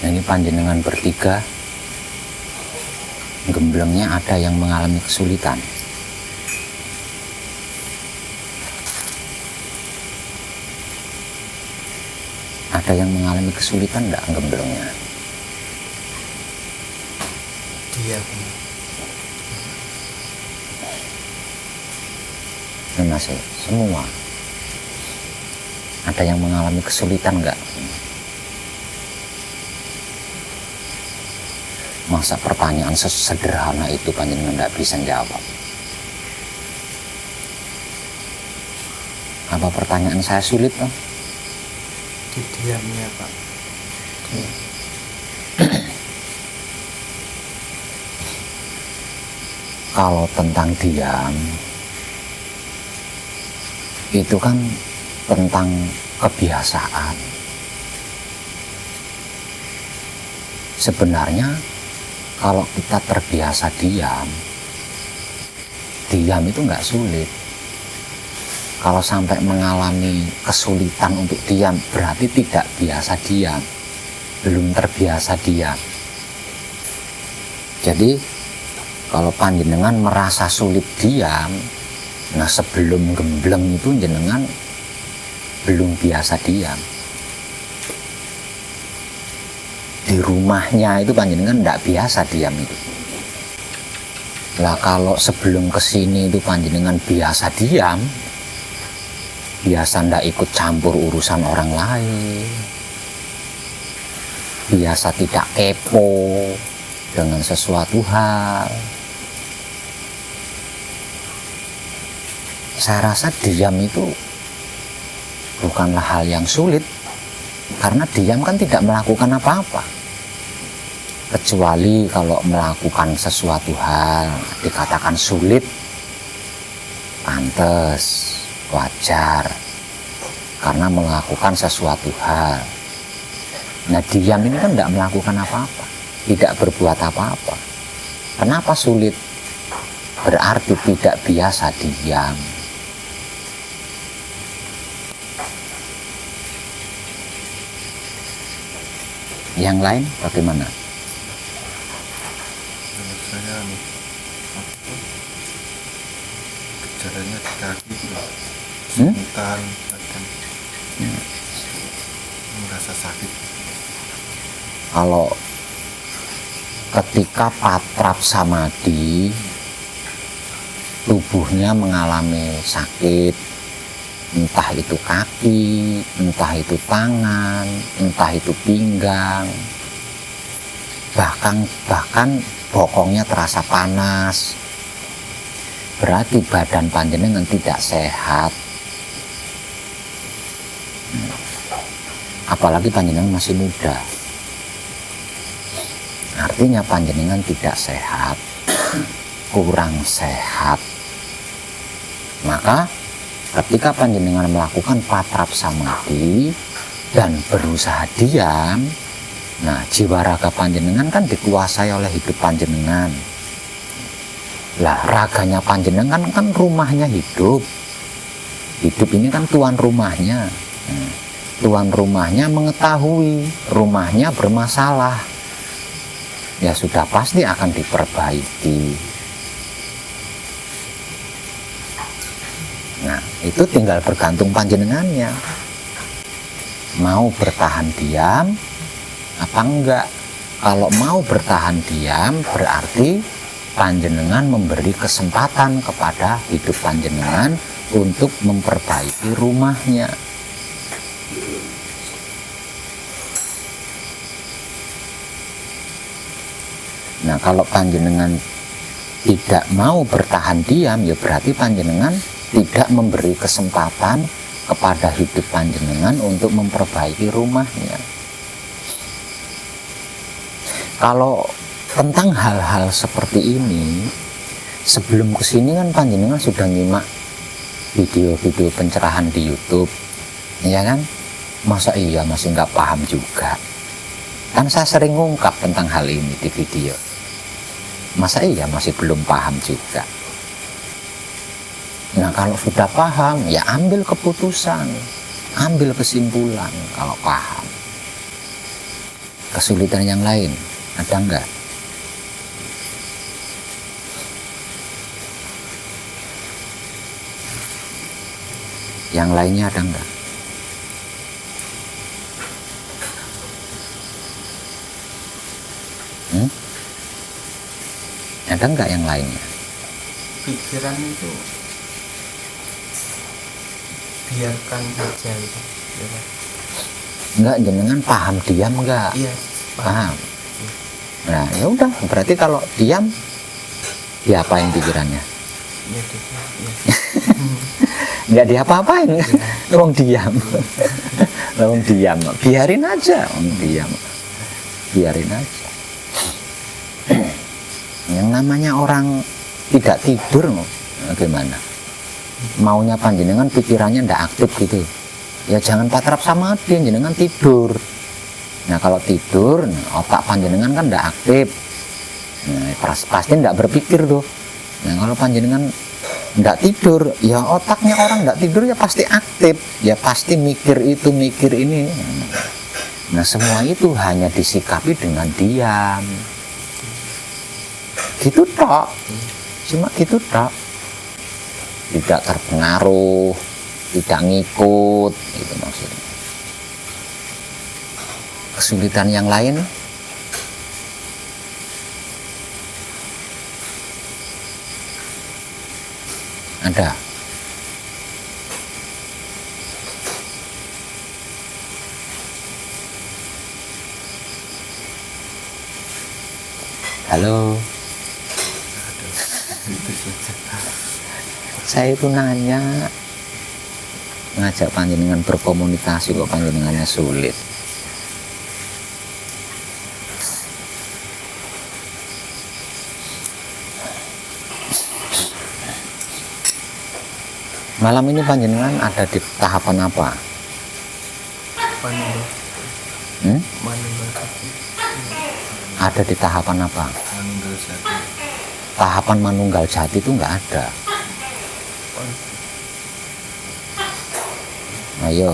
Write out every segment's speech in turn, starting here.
Nah, ini panjenengan bertiga, gemblengnya ada yang mengalami kesulitan. Ada yang mengalami kesulitan enggak gemblengnya? Diam. Ini masih semua. Ada yang mengalami kesulitan enggak? Masa pertanyaan sesederhana itu panjenengan enggak bisa jawab? Apa pertanyaan saya sulit, Pak? Di diamnya, Pak. Kalau tentang diam, itu kan tentang kebiasaan. Sebenarnya kalau kita terbiasa diam itu nggak sulit. Kalau sampai mengalami kesulitan untuk diam, berarti tidak biasa diam, belum terbiasa diam. Jadi kalau panjenengan merasa sulit diam, nah sebelum gembleng itu jenengan belum biasa diam. Di rumahnya itu panjenengan tidak biasa diam itu. Lah kalau sebelum kesini itu panjenengan biasa diam, biasa tidak ikut campur urusan orang lain, biasa tidak kepo dengan sesuatu hal, saya rasa diam itu bukanlah hal yang sulit, karena diam kan tidak melakukan apa-apa, kecuali kalau melakukan sesuatu hal dikatakan sulit, pantes, wajar, karena melakukan sesuatu hal. Nah, diam ini kan tidak melakukan apa-apa, tidak berbuat apa-apa. Kenapa sulit? Berarti tidak biasa diam. Yang lain bagaimana? Menurut saya gejalanya di kaki gitu, semutan, kadang merasa sakit. Kalau ketika patrap samadhi, tubuhnya mengalami sakit, entah itu kaki, entah itu tangan, entah itu pinggang, bahkan bokongnya terasa panas, berarti badan panjenengan tidak sehat. Apalagi panjenengan masih muda, artinya panjenengan tidak sehat, kurang sehat. Maka ketika panjenengan melakukan patrap samadhi dan berusaha diam, nah jiwa raga panjenengan kan dikuasai oleh hidup panjenengan. Lah raganya panjenengan kan rumahnya hidup. Hidup ini kan tuan rumahnya. Tuan rumahnya mengetahui rumahnya bermasalah, ya sudah pasti akan diperbaiki. Nah, itu tinggal bergantung panjenengannya. Mau bertahan diam apa enggak? Kalau mau bertahan diam, berarti panjenengan memberi kesempatan kepada hidup panjenengan untuk memperbaiki rumahnya. Nah, kalau panjenengan tidak mau bertahan diam, ya berarti panjenengan tidak memberi kesempatan kepada hidup panjenengan untuk memperbaiki rumahnya. Kalau tentang hal-hal seperti ini, sebelum kesini kan panjenengan sudah nyimak video-video pencerahan di YouTube, ya kan? Masa iya masih nggak paham juga? Kan saya sering ngungkap tentang hal ini di video. Masa iya masih belum paham juga? Nah, kalau sudah paham, ya ambil keputusan, ambil kesimpulan kalau paham. Kesulitan yang lain ada enggak? Yang lainnya ada enggak? Ada enggak yang lainnya? Pikiran itu biarkan saja gitu. Enggak, jenengan paham diam enggak? Iya, Paham. Nah, ya udah, berarti kalau diam diapain pikirannya? Iya, iya. Enggak diapa-apain, wong diam. Wong diam, biarin aja, wong diam. Biarin aja. Yang namanya orang tidak tidur gimana? Maunya panjenengan pikirannya ndak aktif gitu. Ya jangan patrap samadhi, jenengan tidur. Nah kalau tidur, otak panjenengan kan ndak aktif. Nah, pasti ndak berpikir tuh. Nah kalau panjenengan ndak tidur, ya otaknya orang ndak tidur ya pasti aktif. Ya pasti mikir itu, mikir ini. Nah semua itu hanya disikapi dengan diam. Gitu tok. Cuma gitu tok. Tidak terpengaruh, tidak ngikut, itu maksudnya. Kesulitan yang lain ada. Halo. Saya itu nanya, ngajak panjenengan berkomunikasi kok panjenengannya sulit. Malam ini panjenengan ada di tahapan apa? Ada di tahapan apa? Manunggal jati. Tahapan manunggal jati itu nggak ada. Ayo.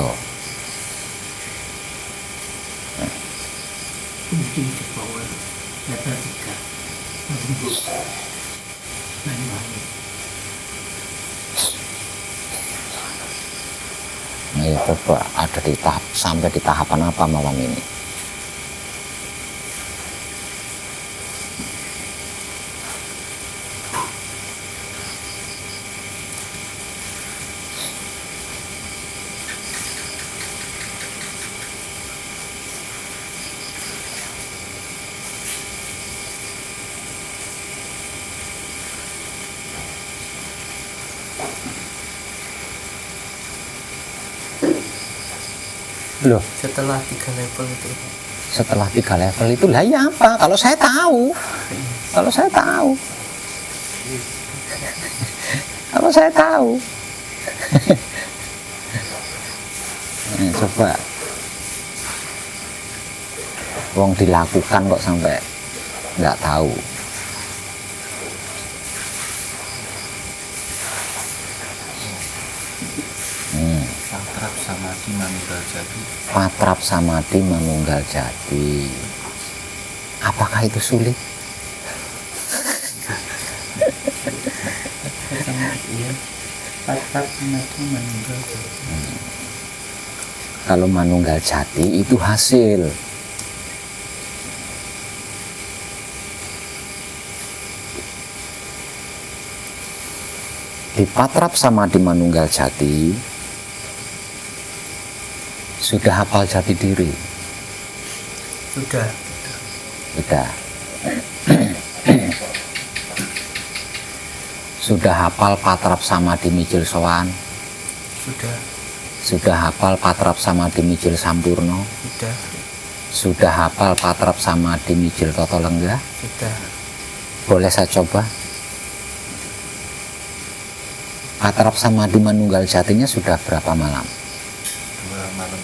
Mungkin di bawah level 3 untuk Banyuwangi. Ayo coba ada di tahap sampai di tahapan apa malam ini? Loh, Setelah 3 level itu, setelah 3 level itu lah ya apa? Kalau saya tahu. Kalau saya tahu. Kalau saya tahu. Nah, coba. Wong dilakukan kok sampai nggak tahu. patrap samadhi manunggal jati. Patrap samadhi manunggal jati. Apakah itu sulit? Iya, patrap samadhi manunggal jati. Kalau manunggal jati itu hasil. Di patrap samadhi manunggal jati sudah hafal jati diri. Sudah. Sudah hafal patrap samadhi micil sowan. Sudah hafal patrap samadhi micil sampurno. Sudah hafal patrap samadhi micil toto lenggah. Boleh saya coba? Patrap samadhi manunggal jatinya sudah berapa malam? 2 malam.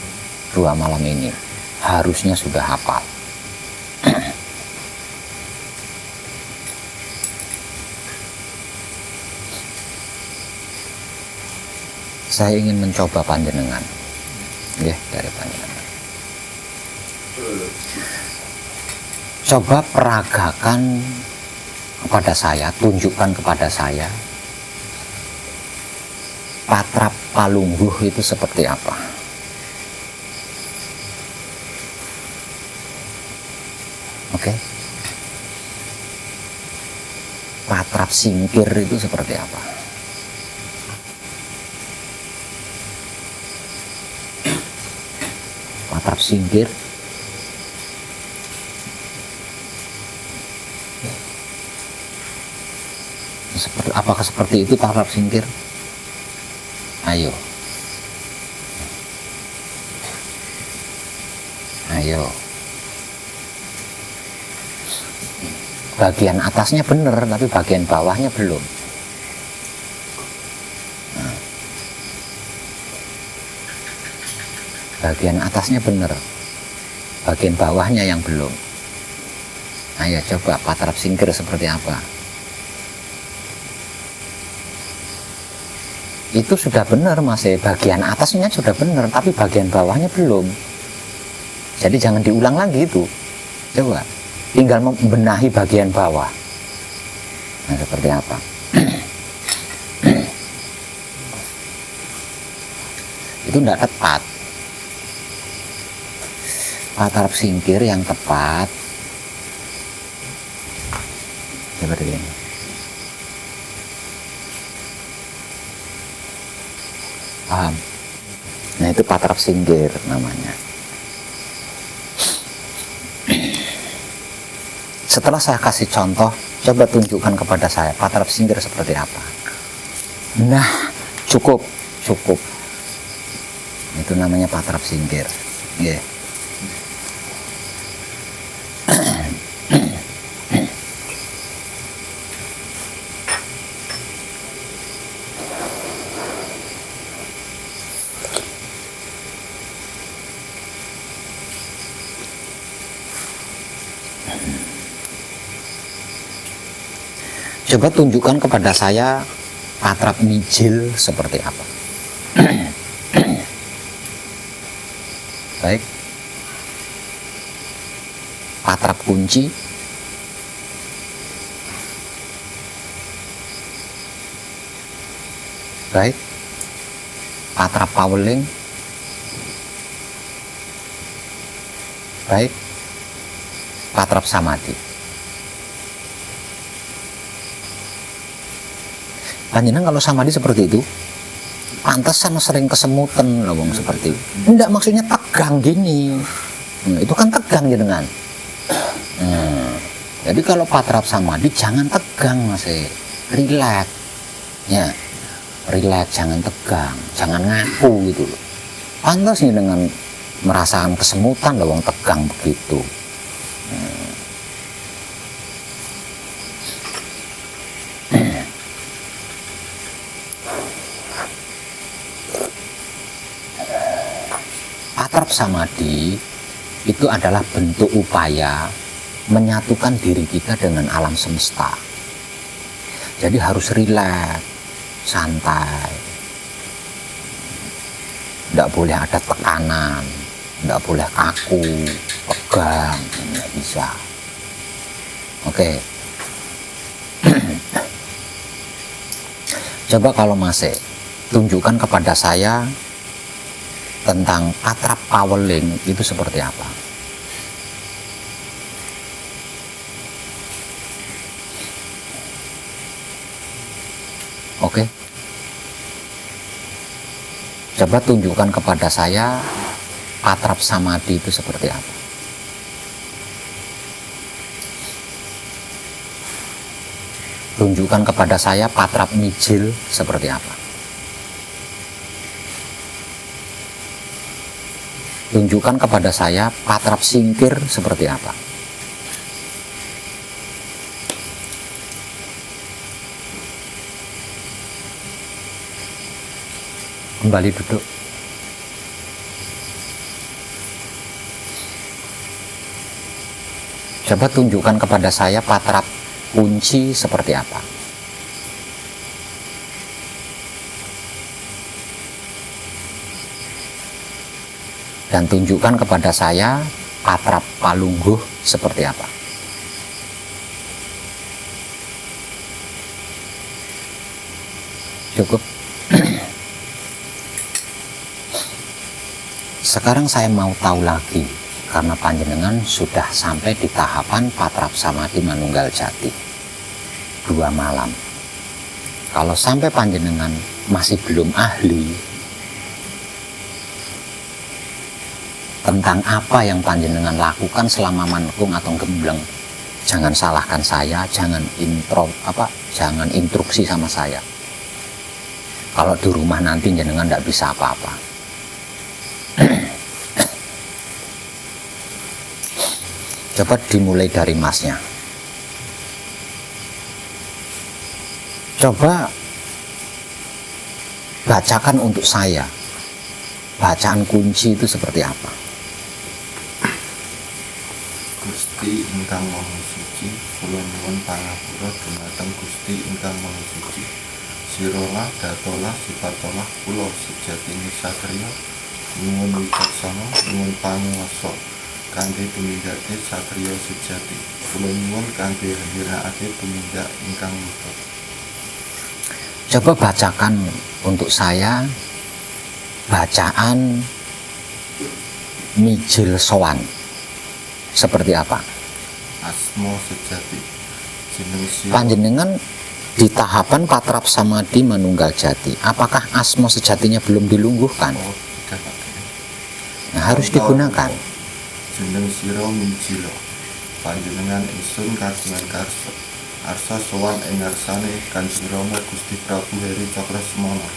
2 malam ini harusnya sudah hafal. Saya ingin mencoba panjenengan, dari panjenengan. Coba peragakan kepada saya, tunjukkan kepada saya patrap palungguh itu seperti apa. Oke. Patrap singkir itu seperti apa? Patrap singkir apakah seperti itu patrap singkir? Ayo. Ayo. Bagian atasnya benar, tapi bagian bawahnya belum. Nah. Bagian atasnya benar, bagian bawahnya yang belum. Ayo coba patrap singkir seperti apa? Itu sudah benar Mas, bagian atasnya sudah benar, tapi bagian bawahnya belum. Jadi jangan diulang lagi itu. Coba tinggal membenahi bagian bawah. Nah, seperti apa? Itu tidak tepat. Patrap singkir yang tepat seperti ini. Paham? Nah, itu patrap singkir namanya. Setelah saya kasih contoh, coba tunjukkan kepada saya patrap singkir seperti apa. Nah, cukup. Itu namanya patrap singkir. Yeah. Coba tunjukkan kepada saya patrap mijil seperti apa. Baik. Patrap kunci. Baik. Patrap paweling. Baik. Patrap samadhi. Panjenengan kalau samadhi seperti itu, pantesan sering kesemutan loh, seperti itu. Enggak, maksudnya tegang gini. Nah, itu kan tegang jenengan. Jadi kalau patrap samadhi jangan tegang Mas, relax. Ya, relax, jangan tegang, jangan ngaku gitu loh. Pantas dengan merasakan kesemutan loh, tegang begitu. Patrap samadhi itu adalah bentuk upaya menyatukan diri kita dengan alam semesta. Jadi harus rileks, santai. Tidak boleh ada tekanan, tidak boleh kaku, tegang, tidak bisa. Oke. Coba kalau masih tunjukkan kepada saya tentang patrap paweling itu seperti apa. Oke. Coba tunjukkan kepada saya patrap samadhi itu seperti apa. Tunjukkan kepada saya patrap mijil seperti apa. Tunjukkan kepada saya patrap singkir seperti apa. Kembali duduk. Coba tunjukkan kepada saya patrap kunci seperti apa. Dan tunjukkan kepada saya patrap palungguh seperti apa. Cukup. Sekarang saya mau tahu lagi, karena panjenengan sudah sampai di tahapan patrap samadhi manunggal jati 2 malam. Kalau sampai panjenengan masih belum ahli tentang apa yang panjenengan lakukan selama manekung atau gembleng, jangan salahkan saya, jangan instruksi sama saya. Kalau di rumah nanti jenengan tidak bisa apa-apa. Coba dimulai dari masnya. Coba bacakan untuk saya, bacaan kunci itu seperti apa? Gusti ingkang Maha Suci, kula nyuwun pangapura dumateng Gusti ingkang Maha Suci. Sirolah datolah sipatolah kula sejatine satriya, nyuwun wicaksana, nyuwun panguwasa kanthi tumindake satriya sejati. Kula nyuwun kanthi ngirake tumindak ingkang luput. Coba bacakan untuk saya bacaan mijil sowan. Seperti apa? Asma sejati jeneng sira Panjenengan di tahapan patrap samadhi manunggal jati. Apakah asma sejatinya belum dilungguhkan? tidak pakai. Nah, harus digunakan. Jeneng sira mijila panjenengan ingsun kagungan karsa arsa sowan ing ngarsane Kanjeng Rama Gusti Prabu Heri Cakrasmana.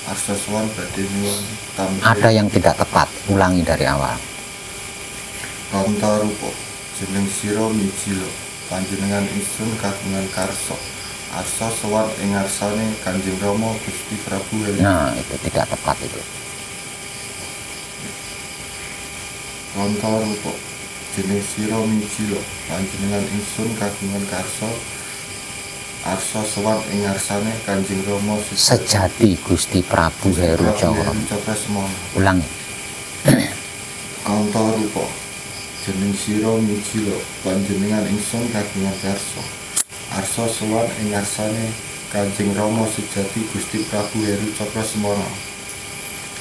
Arsa sowan badhe nyuwun tambahi Ada yang tidak tepat, ulangi dari awal. Kanta rupa jeneng sira mijila panjenengan ingsun kagungan karsa arsa sowan ing ngarsane Kanjeng Rama Gusti Prabu Heri. Nah, itu tidak tepat itu. Kanta rupa jeneng sira mijila panjenengan ingsun kagungan karsa arsa sowan ing ngarsane Kanjeng Rama Sejati Gusti Prabu Heru Cakrasmana. Ulangi. Kanta rupa jeneng sira mijila panjenengan ingsun kagungan karsa arsa sowan ing ngarsane Kanjeng Rama sejati Gusti Prabu Heru Cakrasmana.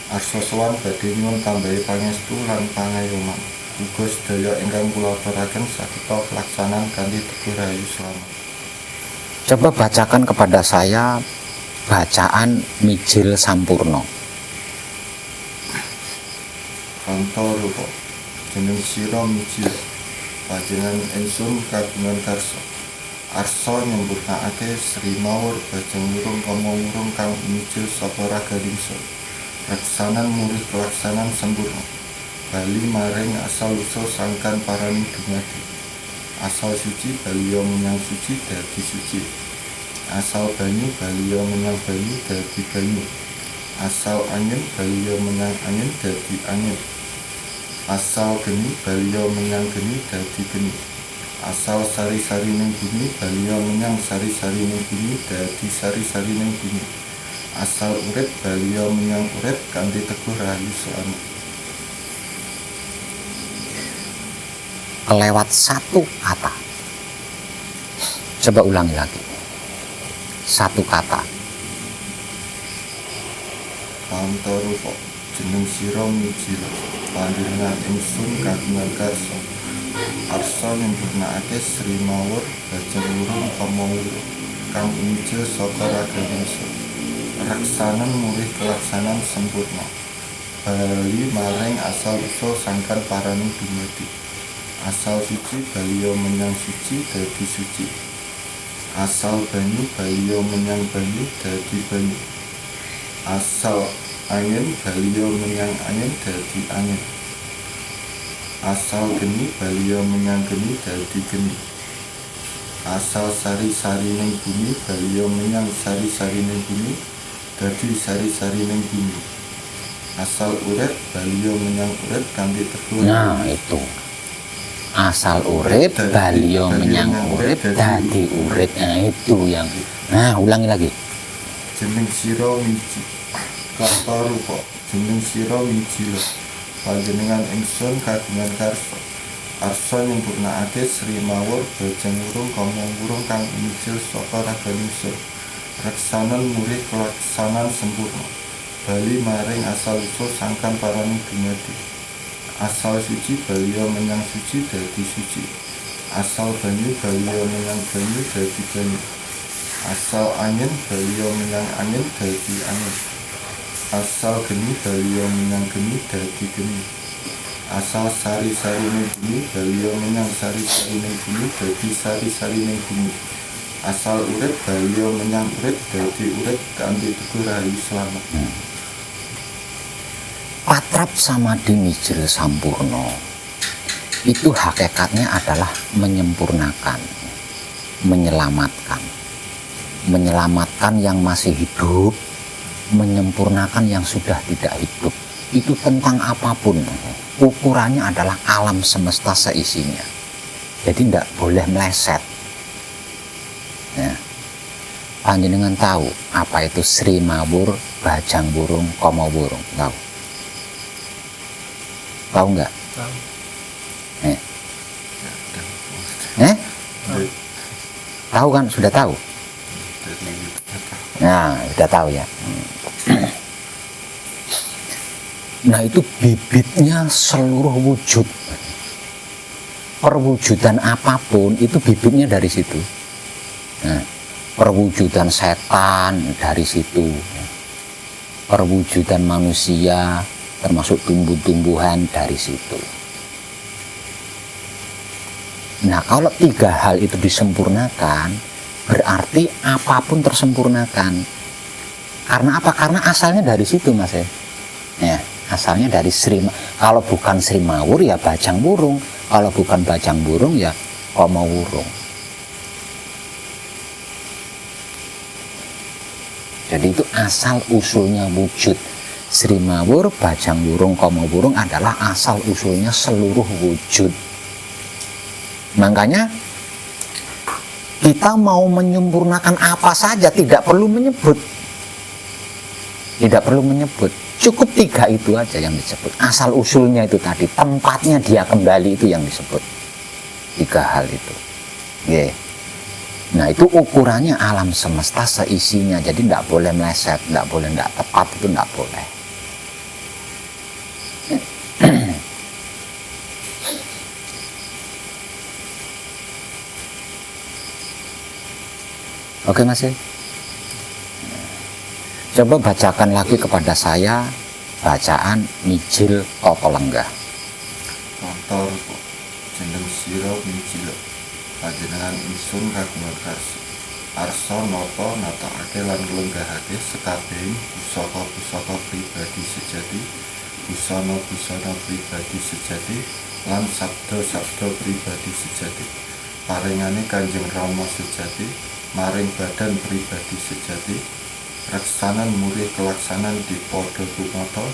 Arsa sowan badhe nyuwun tambahi pangestu lan pangayoman. Uga sedaya ingkang kula aturaken sageta pelaksanaan kanthi teguh rahayu slamet. Coba bacakan kepada saya bacaan mijil sampurno. Kanta rupa jeneng sira mijila panjenengan ingsun kagungan karsa arsa nyempurnakake Sri Mawur bajeng wurung kama wurung kang mijil saka raganingsun laksanan murih kelaksanan sempurna bali maring asal usul sangkan parani dumadi asal suci baliya menyang suci dadi suci asal banyu baliya menyang banyu dadi banyu asal angin baliya menyang angin dadi angin asal geni baliya menyang geni dadi geni asal sari-sari ning bumi baliya menyang sari-sari ning bumi dadi sari-sari ning bumi asal urip baliya menyang urip kanthi teguh rahayu slamet. Kelewat satu kata. Coba ulangi lagi. Satu kata. Kanta rupa jeneng sira mijila panjenengan ingsun kagungan karsa arsa nyempurnakake Sri Mawur bajeng wurung kama wurung kang mijil saka raganingsun raksanan murih kelaksanan sempurna bali maring asal usul sangkan parani dumadi asal suci baliya menyang suci dadi suci asal banyu baliya menyang banyu dadi banyu asal angin baliya menyang angin dadi angin asal geni baliya menyang geni dadi geni asal sari-sari ning bumi baliya menyang sari-sari ning bumi dadi sari-sari ning bumi asal urip baliya menyang urip kanthi teguh. Nah, itu. Asal urip baliya menyang urip dadi urip. Nah, itu yang. Nah, ulangi lagi. Jeneng sira miji kanta rupa jeneng sira mijila panjenengan ingsun kagungan karsa arsa nyempurnakake Sri Mawur bajeng wurung kama wurung kang mijil saka raganingsun reksanan murih kelaksanan sempurna bali maring asal usul sangkan parani dumadi asal suci balio menyang suci dadi suci asal banyu balio menyang banyu dadi banyu asal angin balio menyang angin dadi angin asal geni balio menyang geni dadi geni asal sari-sarine bumi balio menyang sari-sarine bumi dadi sari-sarine bumi asal urip balio menyang urip dadi urip kanthi teguh rahayu slamet. Patrap samadhi mijil sampurno itu hakikatnya adalah menyempurnakan, menyelamatkan yang masih hidup, menyempurnakan yang sudah tidak hidup. Itu tentang apapun, ukurannya adalah alam semesta seisinya. Jadi tidak boleh meleset. Ya. Panjenengan tahu apa itu Sri Mawur, Bajang Wurung, Komo Wurung? Tahu? Tahu nggak? Tahu. Tahu kan? Sudah tahu? Nah, sudah tahu ya. Nah, itu bibitnya seluruh wujud. Perwujudan apapun itu bibitnya dari situ. Nah, perwujudan setan dari situ. Perwujudan manusia termasuk tumbuh-tumbuhan dari situ. Nah, kalau tiga hal itu disempurnakan, berarti apapun tersempurnakan. Karena apa? Karena asalnya dari situ, Mas ya. Ya, asalnya dari kalau bukan Sri Mawur ya Bajang Wurung, kalau bukan Bajang Wurung ya Komo Wurung. Jadi itu asal usulnya wujud. Sri Mawur, Bajang Wurung, Komo Wurung adalah asal usulnya seluruh wujud. Makanya kita mau menyempurnakan apa saja tidak perlu menyebut. Tidak perlu menyebut. Cukup tiga itu aja yang disebut. Asal usulnya itu tadi, tempatnya dia kembali itu yang disebut. Tiga hal itu. Yeah. Nah, itu ukurannya alam semesta seisinya. Jadi tidak boleh meleset, tidak boleh tidak tepat, itu tidak boleh. Oke, Mas. Coba bacakan lagi kepada saya bacaan Mijil Toto Lenggah. Kantor jeneng sira mijil panjenengan ingsun kagungan karsa arsa nata natakake lan nglenggahake sekabehing pusaka-pusaka pribadi sejati busana-busana pribadi sejati lan sabda-sabda pribadi sejati paringane Kanjeng Rama sejati maring badan pribadi sejati reksanan murih kelaksanan dipadha tumata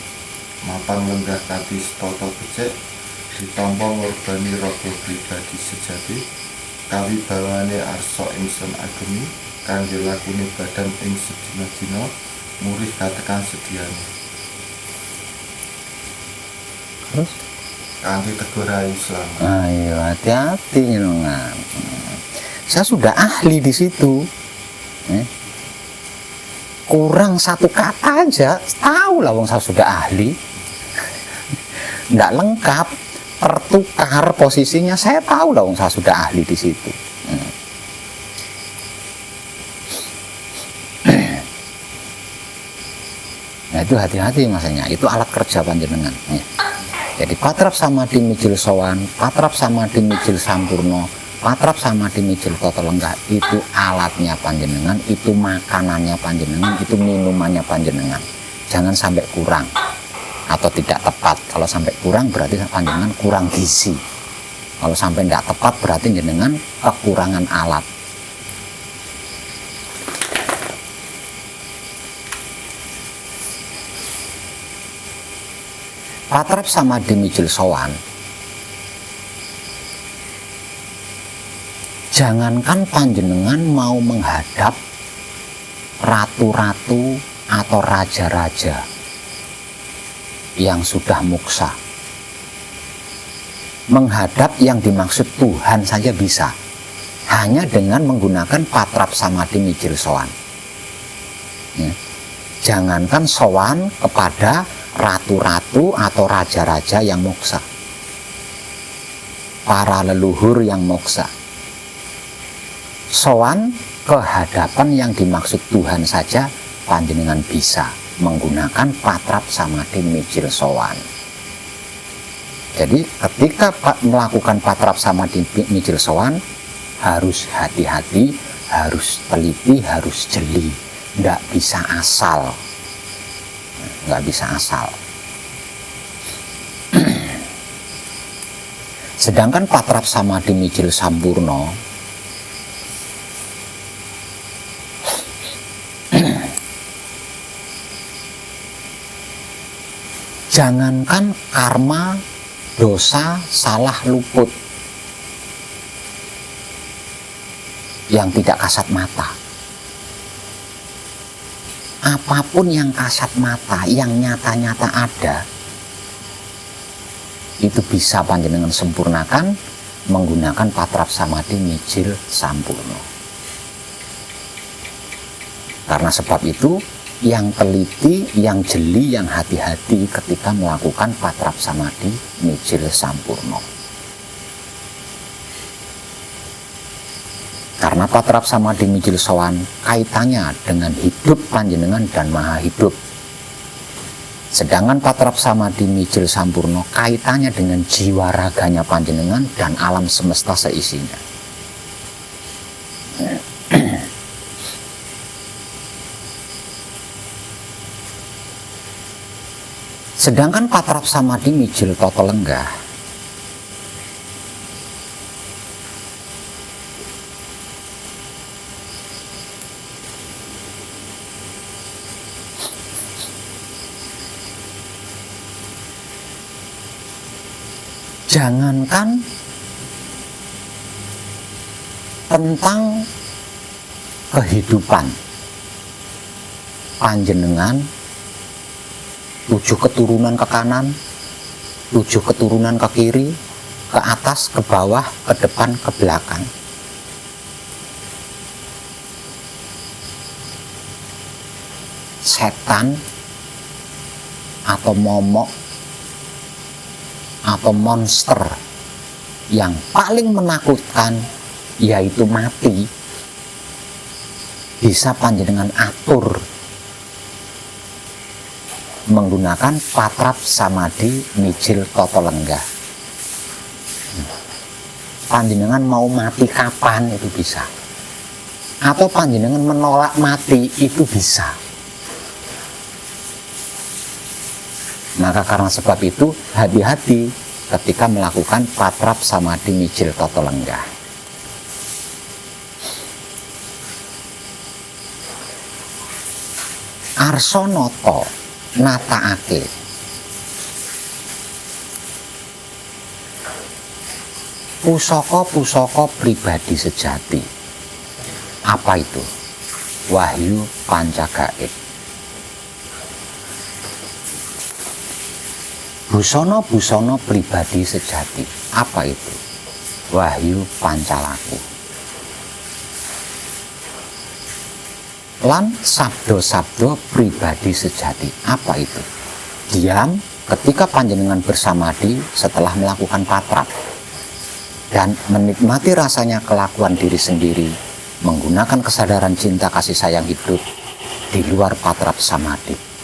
mapan lenggah kanthi stata becik ditampa ngorbani raga pribadi sejati kawibawane arsa ingsun agemi kangge lakune badan ing sedina-dina murih katekan sediane. Terus? Kanthi teguh rahayu slamet. Ayo hati-hati nyelongan. Saya sudah ahli di situ. Kurang satu kata aja, tahu lah wong saya sudah ahli. Nggak lengkap, tertukar posisinya, saya tahu lah wong saya sudah ahli di situ. Nah itu hati-hati masanya, itu alat kerja panjenengan. Jadi patrap samadhi mijil sowan, patrap samadhi mijil sampurno, patrap samadhi mijil toto lenggah itu alatnya panjenengan, itu makanannya panjenengan, itu minumannya panjenengan. Jangan sampai kurang atau tidak tepat. Kalau sampai kurang berarti panjenengan kurang gizi. Kalau sampai tidak tepat berarti jenengan kekurangan alat. Patrap samadhi mijil sowan, jangankan panjenengan mau menghadap ratu-ratu atau raja-raja yang sudah muksa. Menghadap yang dimaksud Tuhan saja bisa, hanya dengan menggunakan patrap samadhi mijil sowan. Ya. Jangankan sowan kepada ratu-ratu atau raja-raja yang moksa, para leluhur yang moksa, sowan ke hadapan yang dimaksud Tuhan saja panjenengan bisa menggunakan patrap samadhi mijil sowan. Jadi ketika melakukan patrap samadhi mijil sowan harus hati-hati, harus teliti, harus jeli. Nggak bisa asal, nggak bisa asal. Sedangkan patrap samadhi mijil sampurno jangankan karma, dosa, salah luput yang tidak kasat mata, apapun yang kasat mata, yang nyata-nyata ada, itu bisa panjenengan sempurnakan menggunakan patrap samadhi mijil sampurno. Karena sebab itu, yang teliti, yang jeli, yang hati-hati ketika melakukan patrap samadhi mijil sampurno. Karena patrap samadhi mijil sowan kaitannya dengan hidup panjenengan dan maha hidup. Sedangkan patrap samadhi mijil sampurno kaitannya dengan jiwa raganya panjenengan dan alam semesta seisinya. Sedangkan patrap samadhi mijil toto lenggah jangankan tentang kehidupan panjenengan, 7 keturunan ke kanan, 7 keturunan ke kiri, ke atas, ke bawah, ke depan, ke belakang. Setan atau momok atau monster yang paling menakutkan yaitu mati bisa panjenengan atur menggunakan patrap samadhi mijil toto lenggah. Panjenengan mau mati kapan itu bisa, atau panjenengan menolak mati itu bisa. Maka karena sebab itu hati-hati ketika melakukan patrap samadhi mijil toto lenggah. Arsonoto nataake pusaka-pusaka pribadi sejati. Apa itu? Wahyu Pancagaib. Busana-busana pribadi sejati. Apa itu? Wahyu Pancalaku. Lan sabdo-sabdo pribadi sejati. Apa itu? Diam ketika panjenengan bersamadhi setelah melakukan patrap dan menikmati rasanya kelakuan diri sendiri menggunakan kesadaran cinta kasih sayang hidup di luar patrap samadhi.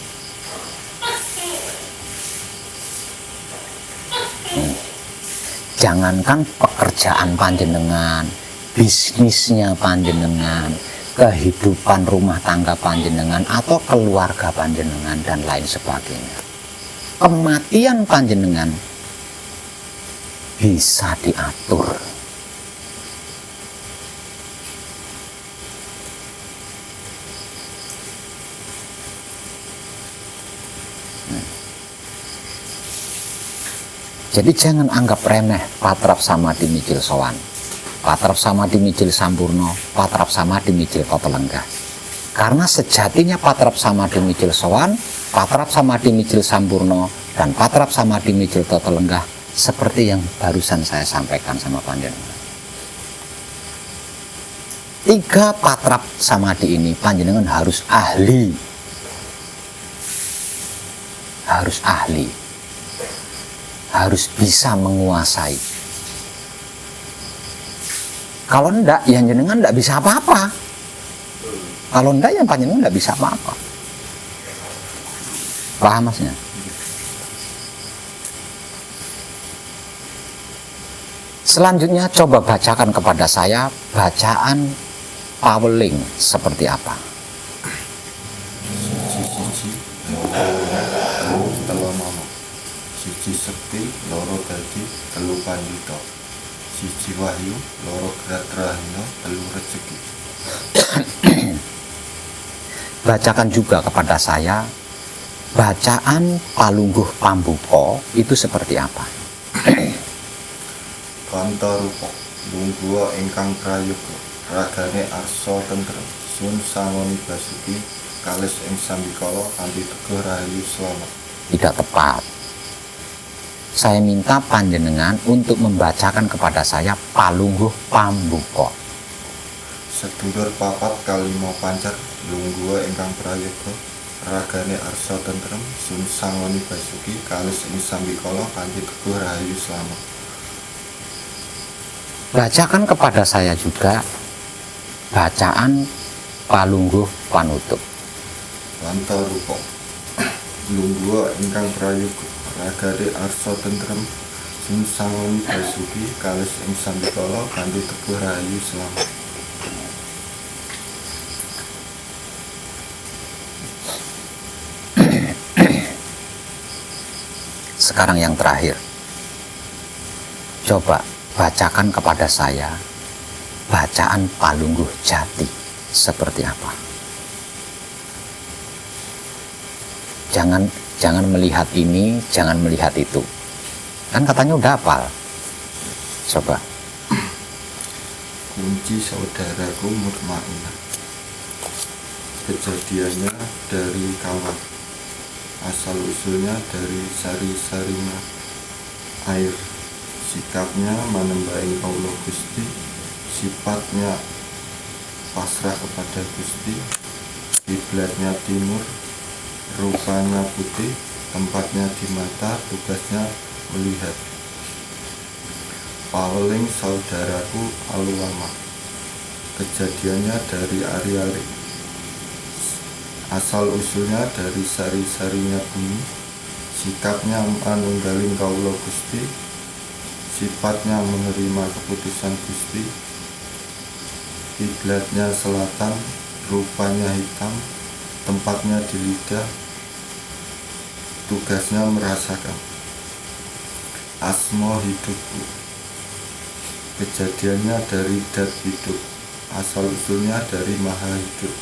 Jangankan pekerjaan panjenengan, bisnisnya panjenengan, kehidupan rumah tangga panjenengan atau keluarga panjenengan dan lain sebagainya. Kematian panjenengan bisa diatur. Jadi jangan anggap remeh patrap samadhi mijil sowan, patrap samadhi mijil sampurno, patrap samadhi mijil toto lenggah. Karena sejatinya patrap samadhi mijil sowan, patrap samadhi mijil sampurno, dan patrap samadhi mijil toto lenggah seperti yang barusan saya sampaikan sama panjenengan. 3 patrap samadhi ini panjenengan harus ahli. Harus bisa menguasai. Kalau enggak, ya jenengan enggak bisa apa-apa. Kalau enggak, ya panjenengan enggak bisa apa-apa. Paham Masnya? Selanjutnya coba bacakan kepada saya bacaan Paweling seperti apa. Siji-siji telu telonono, siji sekti loro dadi telu pandhita, siji wahyu loro gatrahina telu rejeki. Bacakan juga kepada saya bacaan Palungguh Pambuka itu seperti apa. Kantarupa lungguha ingkang prayoga, ragane arsa tentrem, sun sangoni basuki, kalis ing sambikala kanthi teguh rahayu slamet. Tidak tepat. Saya minta panjenengan untuk membacakan kepada saya Palungguh Pambuka. Sedulur papat kalima pancer lungguha ingkang prayoga, ragane arsa tentrem, sun sangoni basuki, kalis ing sambikala kanthi teguh rahayu slamet. Bacakan kepada saya juga bacaan Palungguh Panutup. Kantarupa lungguha ingkang prayoga, ragane arsa tentrem, sun sangoni basuki, kalis ing sambikala kanthi teguh rahayu slamet. Sekarang yang terakhir, coba bacakan kepada saya bacaan Palungguh Jati seperti apa. Jangan melihat ini, jangan melihat itu. Kan katanya udah hafal. Coba. Kunci saudaraku mutmainah. Kejadiannya dari kawat, asal usulnya dari sari-sarinya air, sikapnya menembahi Allah Gusti, sifatnya pasrah kepada Gusti, kiblatnya timur, rupanya putih, tempatnya di mata, tugasnya melihat. Paweling saudaraku aluwama. Kejadiannya dari ari-ari, asal usulnya dari sari-sarinya bumi, sikapnya manunggaling kaulo Gusti, sifatnya menerima keputusan Gusti, kiblatnya selatan, rupanya hitam, tempatnya di lidah, tugasnya merasakan. Asma hidupku. Kejadiannya dari dat hidup, asal usulnya dari maha hidup,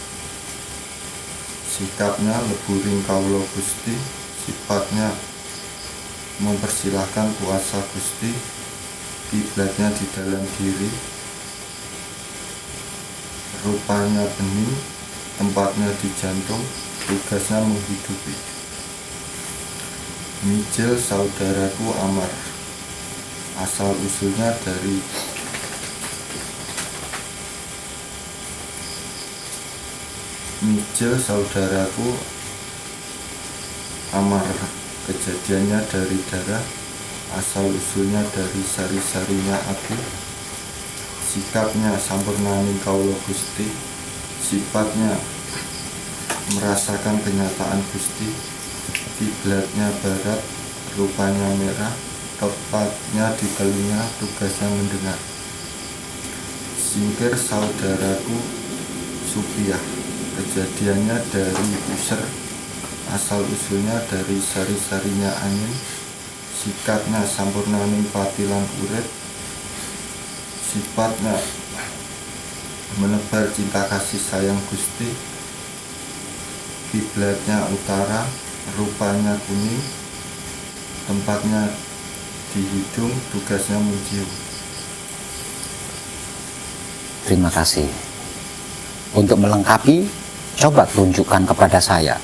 sikapnya leburing kaulo Gusti, sifatnya mempersilahkan kuasa Gusti, kiblatnya di dalam diri, rupanya bening, tempatnya di jantung, tugasnya menghidupi. Mijil saudaraku amar, asal usulnya dari Mijil saudaraku amar, kejadiannya dari darah, asal usulnya dari sari-sarinya api, sikapnya sampurnaning kaulo Gusti, sifatnya merasakan kenyataan Gusti, kiblatnya barat, rupanya merah, tepatnya di telinga, tugasnya mendengar. Singkir saudaraku Supiah, kejadiannya dari user, asal usulnya dari sari-sarinya angin, sikapnya sampurnaning patilan urip, sifatnya menebar cinta kasih sayang Gusti, kiblatnya utara, rupanya kuning, tempatnya di hidung, tugasnya mencium. Terima kasih. Untuk melengkapi, coba tunjukkan kepada saya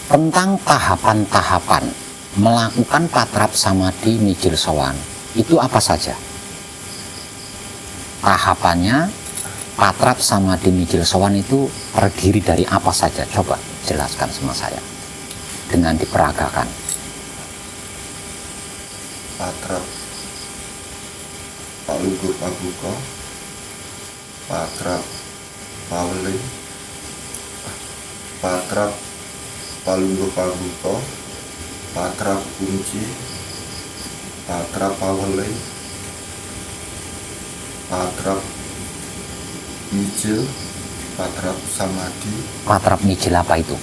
tentang tahapan-tahapan melakukan patrap samadhi mijil sowan. Itu apa saja? Tahapannya Patrap Samadhi Mijil Sowan itu terdiri dari apa saja? Coba jelaskan sama saya dengan diperagakan. Patrap Palungguh Pabuka, Patrap Paweli, Patrap Palungguh Pabuka, Patrap Kunci, Patrap Paweli, Patrap Mijil, Patrap Samadhi, Patrap Mijil apa itu?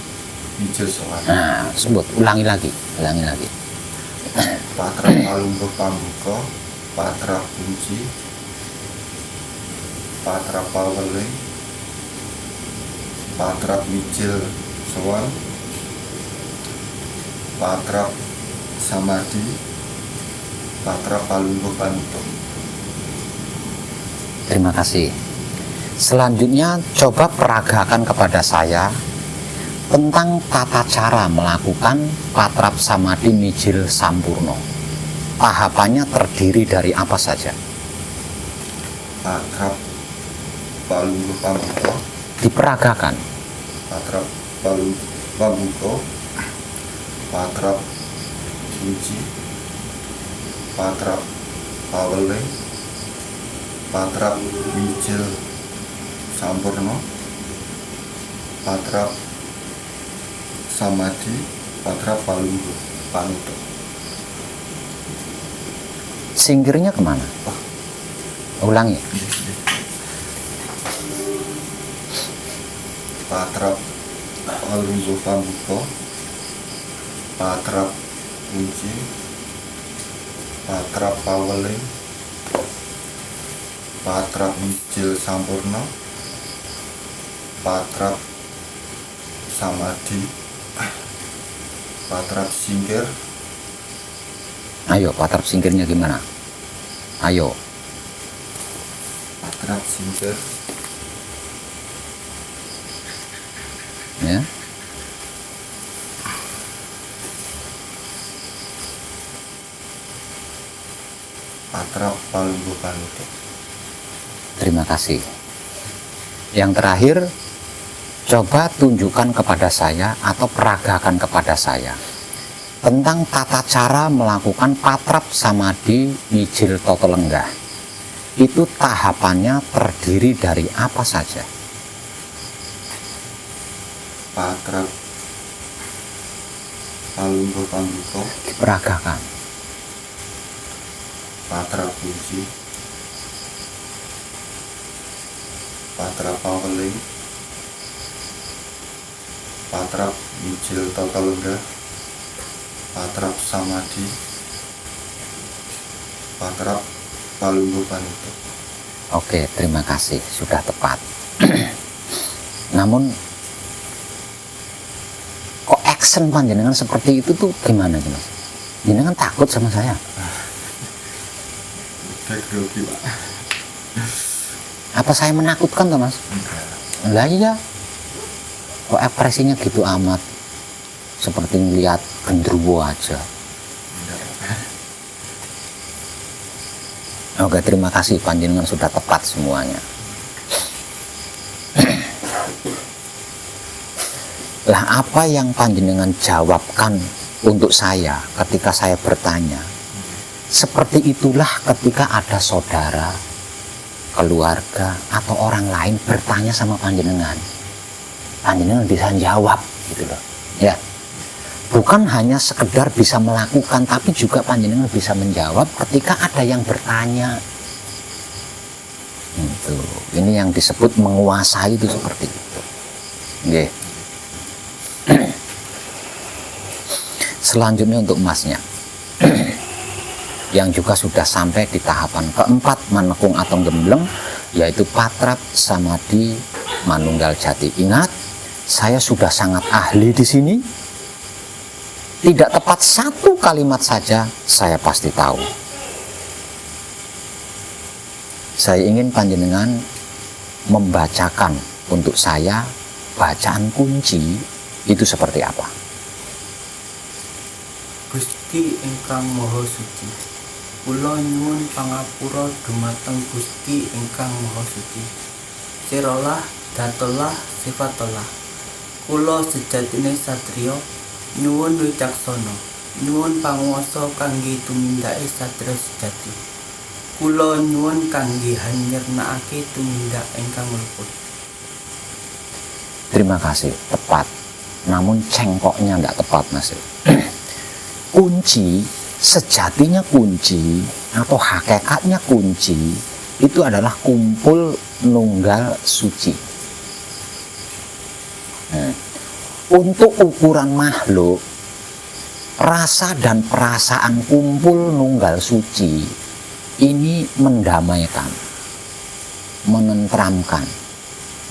Mijil Sowan. Nah, sebut, ulangi lagi. Patrap Palungguh Pambuka, Patrap Kunci, Patrap Paweli, Patrap Mijil Sowan, Patrap Samadhi, Patrap Palungguh Panuto. Terima kasih. Selanjutnya coba peragakan kepada saya tentang tata cara melakukan Patrap Samadhi Mijil Sampurno. Tahapannya terdiri dari apa saja? Patrap Palungguh Pambuka, Diperagakan. Patrap Palungguh Pambuka, Patrap Kunci, Patrap Paweli, Patrap Mijil Sampurno, Patrap Samadhi, Patrap Palungguh Panuto. Singkirnya kemana? Ulangi. Patrap Palungguh Pambuka, Patrap Kunci, Patrap Paweli, Patrap Mijil Sampurno, Patrap Samadhi, Patrap Singkir, Ayo, Patrap singkirnya gimana? Ayo. Patrap Singkir, Ya. Patrap Palungguh Panuto. Terima kasih. Yang terakhir, coba tunjukkan kepada saya atau peragakan kepada saya tentang tata cara melakukan Patrap Samadhi Mijil Toto Lenggah. Itu tahapannya terdiri dari apa saja? Patrap Palungguh Pambuka, Diperagakan. Patrap Kunci, Patrap Paweli, Patrap Mijil Toto Lenggah, Patrap Samadhi, Patrap Palungguh Panuto. Oke, terima kasih, sudah tepat. Namun kok action panjenengan seperti itu tuh gimana sih, Mas? Jenengan takut sama saya? Kayak grogi, Pak. Apa saya menakutkan tuh, Mas? Enggak. Lah iya. Kok ekspresinya gitu amat? Seperti ngeliat genderuwo aja. Oke, terima kasih panjenengan sudah tepat semuanya. Lah apa yang panjenengan jawabkan untuk saya ketika saya bertanya? Seperti itulah ketika ada saudara, keluarga, atau orang lain bertanya sama panjenengan. Panjenengan bisa jawab gitu loh. Ya. Bukan hanya sekedar bisa melakukan, tapi juga panjenengan bisa menjawab ketika ada yang bertanya. Itu. Ini yang disebut menguasai itu seperti itu. Oke. Selanjutnya untuk emasnya. Yang juga sudah sampai di tahapan keempat manekung atau gembleng, yaitu Patrap Samadhi Manunggal Jati. Ingat, saya sudah sangat ahli di sini. Tidak tepat satu kalimat saja, saya pasti tahu. Saya ingin panjenengan membacakan untuk saya bacaan kunci itu seperti apa. Gusti ingkang Maha Suci, kula nyuwun pangapura dumateng Gusti ingkang Maha Suci. Sirolah datolah sifatolah. Kula sejatine satriya nyuwun wicaksana, nyuwun panguwasa kangge tumindake satriya sejati. Kula nyuwun kangge hanyernakake tumindak ingkang luput. Terima kasih, tepat. Namun cengkoknya nggak tepat, Mas. Kunci, sejatinya kunci atau hakikatnya kunci itu adalah kumpul nunggal suci. Untuk ukuran makhluk, rasa dan perasaan kumpul nunggal suci ini mendamaikan, menenteramkan,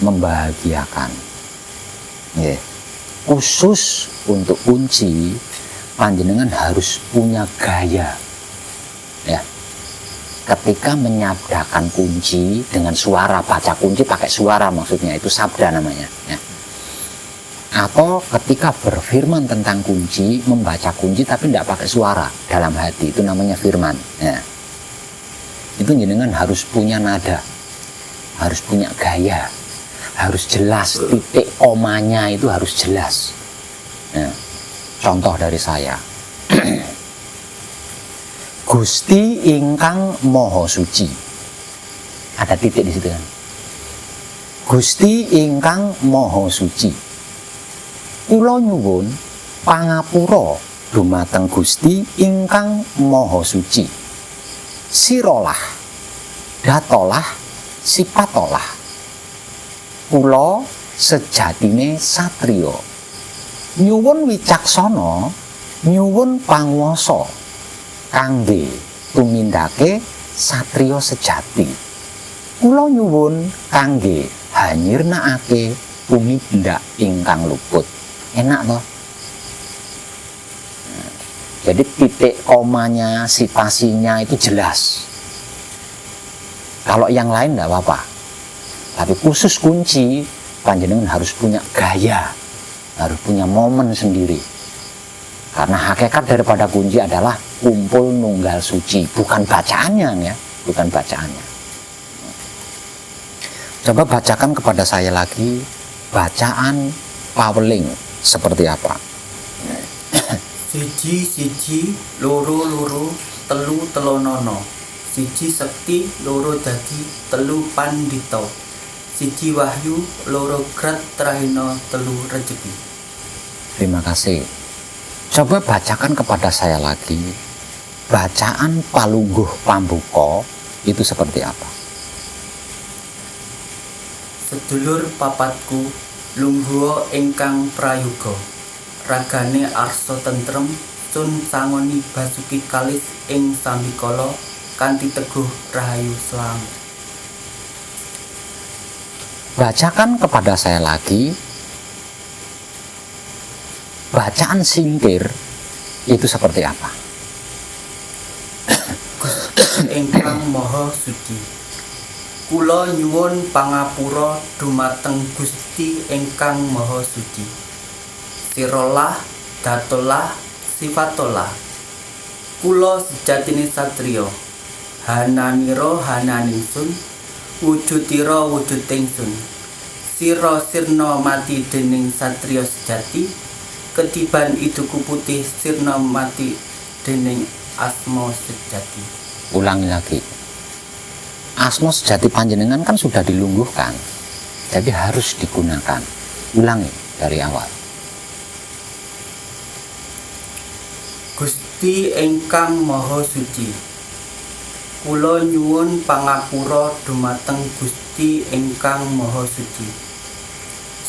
membahagiakan. Khusus untuk kunci, panjenengan harus punya gaya. Ya. Ketika menyabdakan kunci dengan suara, baca kunci pakai suara maksudnya, itu sabda namanya. Ya. Atau ketika berfirman tentang kunci, membaca kunci tapi tidak pakai suara dalam hati, itu namanya firman. Ya. Itu jenengan harus punya nada, harus punya gaya, harus jelas, titik komanya itu harus jelas. Ya. Contoh dari saya. Gusti ingkang Maha Suci. Ada titik di situ kan. Gusti ingkang Maha Suci. Kula nyuwun pangapura dumateng Gusti ingkang Maha Suci. Sirolah, datolah, sipatolah. Kula sejatine satriya nyuwun wicaksana, nyuwun panguwasa kangge tumindake satriya sejati. Kula nyuwun kangge hanyirnakake tumindak ingkang luput. Enak toh? Jadi titik komanya, sitasinya itu jelas. Kalau yang lain enggak apa-apa. Tapi khusus kunci, panjenengan harus punya gaya, harus punya momen sendiri. Karena hakikat daripada kunci adalah kumpul nunggal suci, bukan bacaannya ya, bukan bacaannya. Coba bacakan kepada saya lagi bacaan paweling seperti apa. Siji siji, loro loro, telu telonono. Siji sekti, loro dadi, telu pandito. Siji wahyu, loro grat trahina, telu rejeki. Terima kasih. Coba bacakan kepada saya lagi bacaan palungguh pambuka itu seperti apa. Sedulur papatku, lungguha ingkang prayoga. Ragane arsa tentrem, sun sangoni basuki kalis ing sambikala kanthi teguh rahayu slamet. Bacakan kepada saya lagi bacaan singkir itu seperti apa. Ingkang Maha Suci, kula nyuwun pangapura dumateng Gusti ingkang Maha Suci. Sirolah, datolah, sifatolah. Kula sejatine satriya, hananira hananingsun, wujudira wujudingsun. Sira sirna mati dening satriya sejati, ketiban iduku putih sirna mati dening asma sejati. Ulangi lagi. Asma sejati panjenengan kan sudah dilungguhkan, jadi harus digunakan. Ulangi dari awal. Gusti ingkang Maha Suci, kula nyuwun pangapura dumateng Gusti ingkang Maha Suci.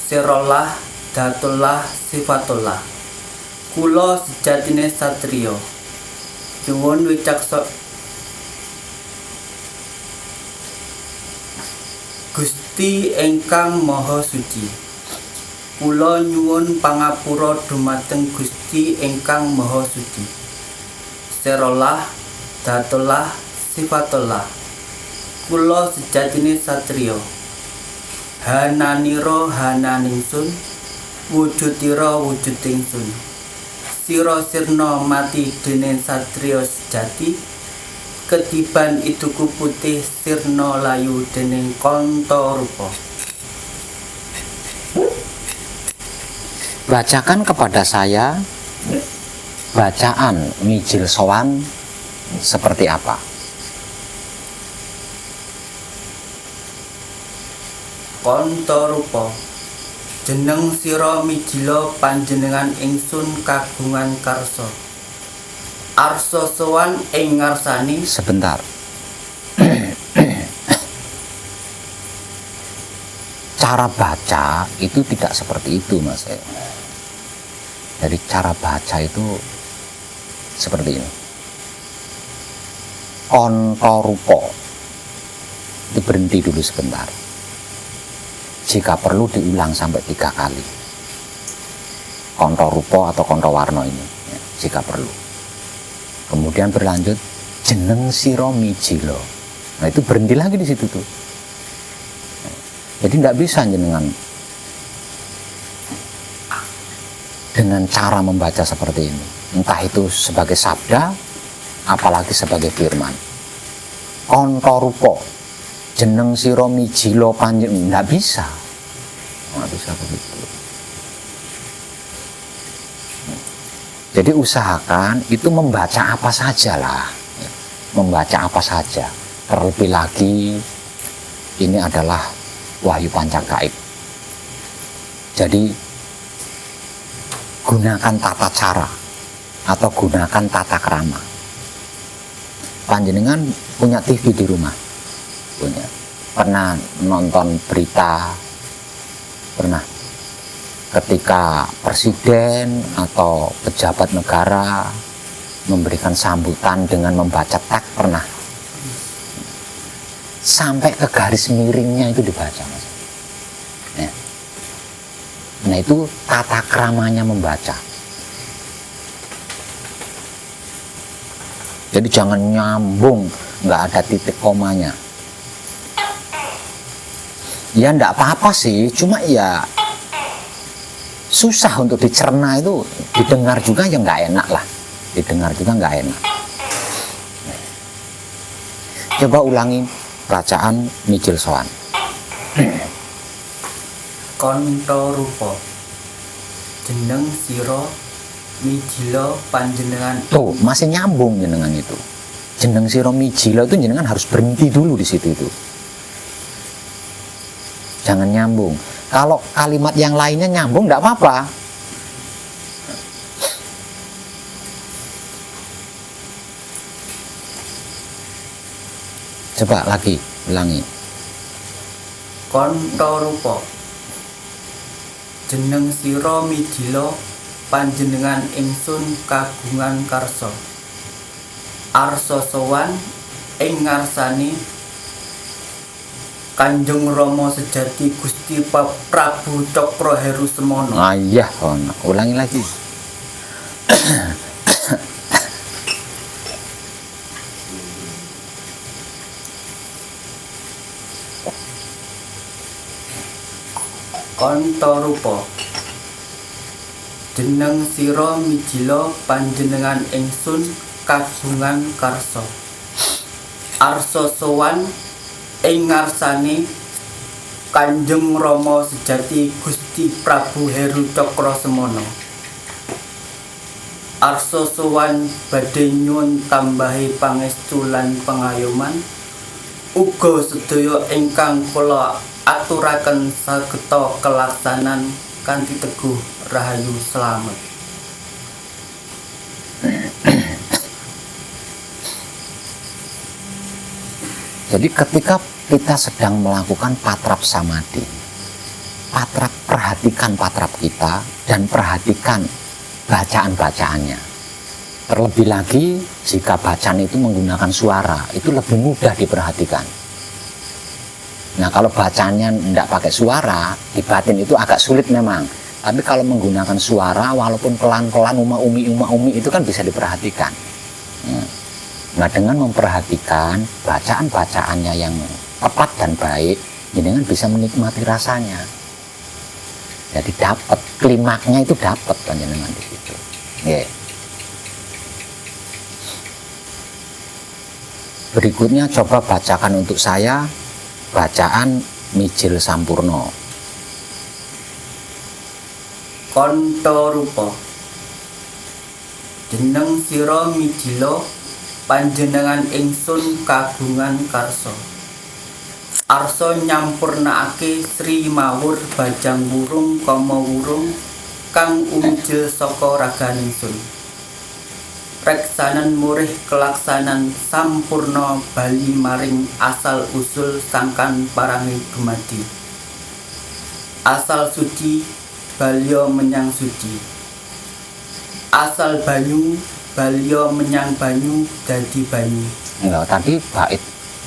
Sirolah, datolah, sifatolah. Kula sejatine satriya, nyuwun wicaksa. Gusti ingkang Maha Suci, kula nyuwun pangapura dumateng Gusti ingkang Maha Suci. Sirolah, datolah, sifatolah. Kula sejatine satriya, hananira hananingsun, wujudira wujudingsun. Sira sirna mati dening satriya sejati, ketiban iduku putih sirna layu dening kanta rupa. Bacakan kepada saya bacaan Mijil Sowan seperti apa. Kontorupa jeneng sira mijila panjenengan ingsun kagungan karsa. Arsa sowan ing ngarsani. Sebentar. Cara baca itu tidak seperti itu, Mas. Jadi cara baca itu seperti ini. Kontorupa itu berhenti dulu sebentar. Jika perlu diulang sampai 3 kali. Kontorupa atau kontowarna ini, ya, jika perlu. Kemudian berlanjut jeneng sira mijila. Nah, itu berhenti lagi di situ tuh. Jadi tidak bisa jenengan dengan cara membaca seperti ini, entah itu sebagai sabda apalagi sebagai firman. Kontorupa jeneng sira mijila panjenengan, tidak bisa begitu. Jadi usahakan itu membaca apa saja lah, membaca apa saja. Terlebih lagi ini adalah Wahyu Pancagaib. Jadi gunakan tata cara atau gunakan tata krama. Panjenengan punya TV di rumah? Punya. Pernah nonton berita? Pernah. Ketika presiden atau pejabat negara memberikan sambutan dengan membaca teks, pernah. Sampai ke garis miringnya itu dibaca, Mas. Ya. Nah, itu tata kramanya membaca. Jadi jangan nyambung, nggak ada titik komanya. Ya nggak apa-apa sih, cuma ya susah untuk dicerna, itu didengar juga ya nggak enak lah. Didengar juga nggak enak. Coba ulangi bacaan Mijil Sowan. Kontorupa jeneng sira mijila panjenengan. Tuh, masih nyambung jenengan itu. Jeneng sira mijila itu jenengan harus berhenti dulu di situ itu. Jangan nyambung. Kalau kalimat yang lainnya nyambung enggak apa-apa. Coba lagi, ulangi. Kontorupa jeneng sira mijila panjenengan ingsun kagungan karsa. Arsa sowan ing ngarsani Kanjeng Rama sejati Gusti Prabu Cakroheru Semono. Iya, ulangi lagi. Kontorupa jeneng sira mijila panjenengan ingsun kagungan karsa. Arsa sowan ing ngarsane Kanjeng Rama sejati Gusti Prabu Heru Cakra Semono. Arsa sowan badhe nyuwun tambahi pangestu lan pangayoman uga sedaya ingkang kula aturaken sageta kelaksanan kanthi teguh rahayu slamet. Jadi ketika kita sedang melakukan patrap samadhi, perhatikan patrap kita dan perhatikan bacaan-bacaannya. Terlebih lagi jika bacaan itu menggunakan suara, itu lebih mudah diperhatikan. Nah, kalau bacaannya tidak pakai suara, di batin itu agak sulit memang. Tapi kalau menggunakan suara, walaupun pelan-pelan, uma-umi itu kan bisa diperhatikan. Nah, dengan memperhatikan bacaan-bacaannya yang tepat dan baik, jenengan bisa menikmati rasanya. Jadi dapat klimaknya, itu dapat panjenengan di situ. Yeah. Berikutnya coba bacakan untuk saya bacaan Mijil Sampurno. Kanta rupa jeneng sira mijila panjenengan ingsun kagungan karsa. Arsa nyampurnakake Sri Mawur Bajang Wurung Kama Wurung kang umijil saka ragan ingsun. Reksanan murih kelaksanan sampurna bali maring asal usul sangkan parangi dumadi. Asal suci balya menyang suci. Asal banyu balya menyang banyu dadi banyu. Enggak, tadi bait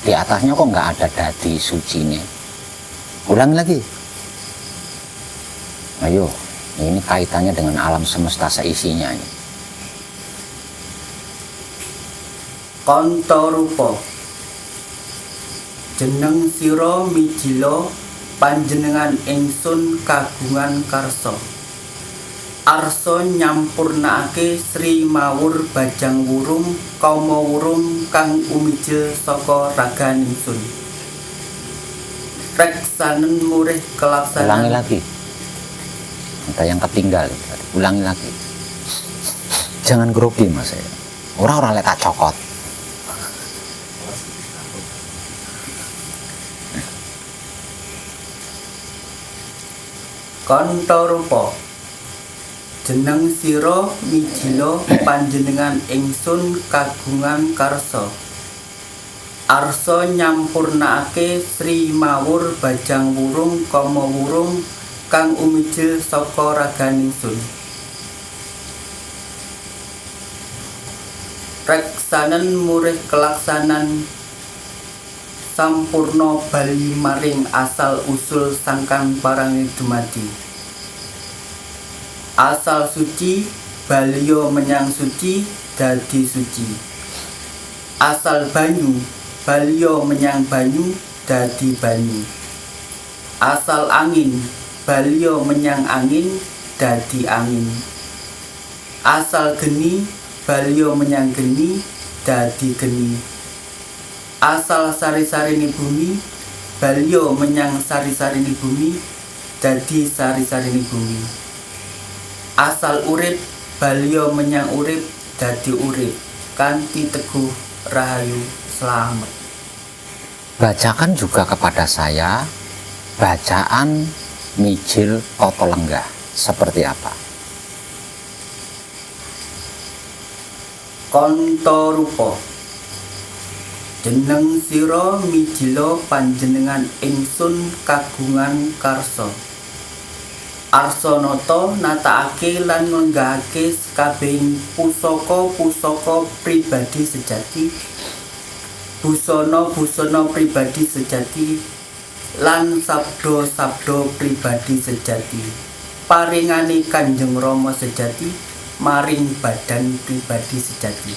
di atasnya kok nggak ada dadi sucinya. Ulangi lagi. Ayo, ini kaitannya dengan alam semesta seisinya ini. Kanta rupa jeneng sira mijila panjenengan ingsun kagungan karsa. Arsa nyampurnakake Sri Mawur Bajang Wurung Kama Wurung kang umijil saka ragan ingsun. Reksanen murih kelaksanan. Ulangi lagi. Ada yang ketinggal. Ulangi lagi. Jangan grogi mas. Orang-orang lek tak cokot. Kanta rupa jeneng sira mijila panjenengan ingsun kagungan karsa. Arsa nyampurnakake Sri Mawur Bajang Wurung Kama Wurung kang umijil saka ragan ingsun. Reksanen murih kelaksanan sampurna bali maring asal usul sangkan parangi dumadi. Asal suci balya menyang suci dadi suci. Asal banyu balya menyang banyu dadi banyu. Asal angin balya menyang angin dadi angin. Asal geni balya menyang geni dadi geni. Asal sari-sarini bumi balya menyang sari-sarini bumi dadi sari-sarini bumi. Asal urip balya menyang urip dadi urip. Kanthi Teguh Rahayu Slamet. Bacakan juga kepada saya bacaan Mijil Tata Lenggah seperti apa? Kanta rupa jeneng sira mijila panjenengan ingsun kagungan karsa. Arsanata natakake lan ngenggahake sakabehing pusaka-pusaka pribadi sejati, busana-busana pribadi sejati, lan sabda-sabda pribadi sejati. Paringane Kanjeng Rama sejati maring badan pribadi sejati.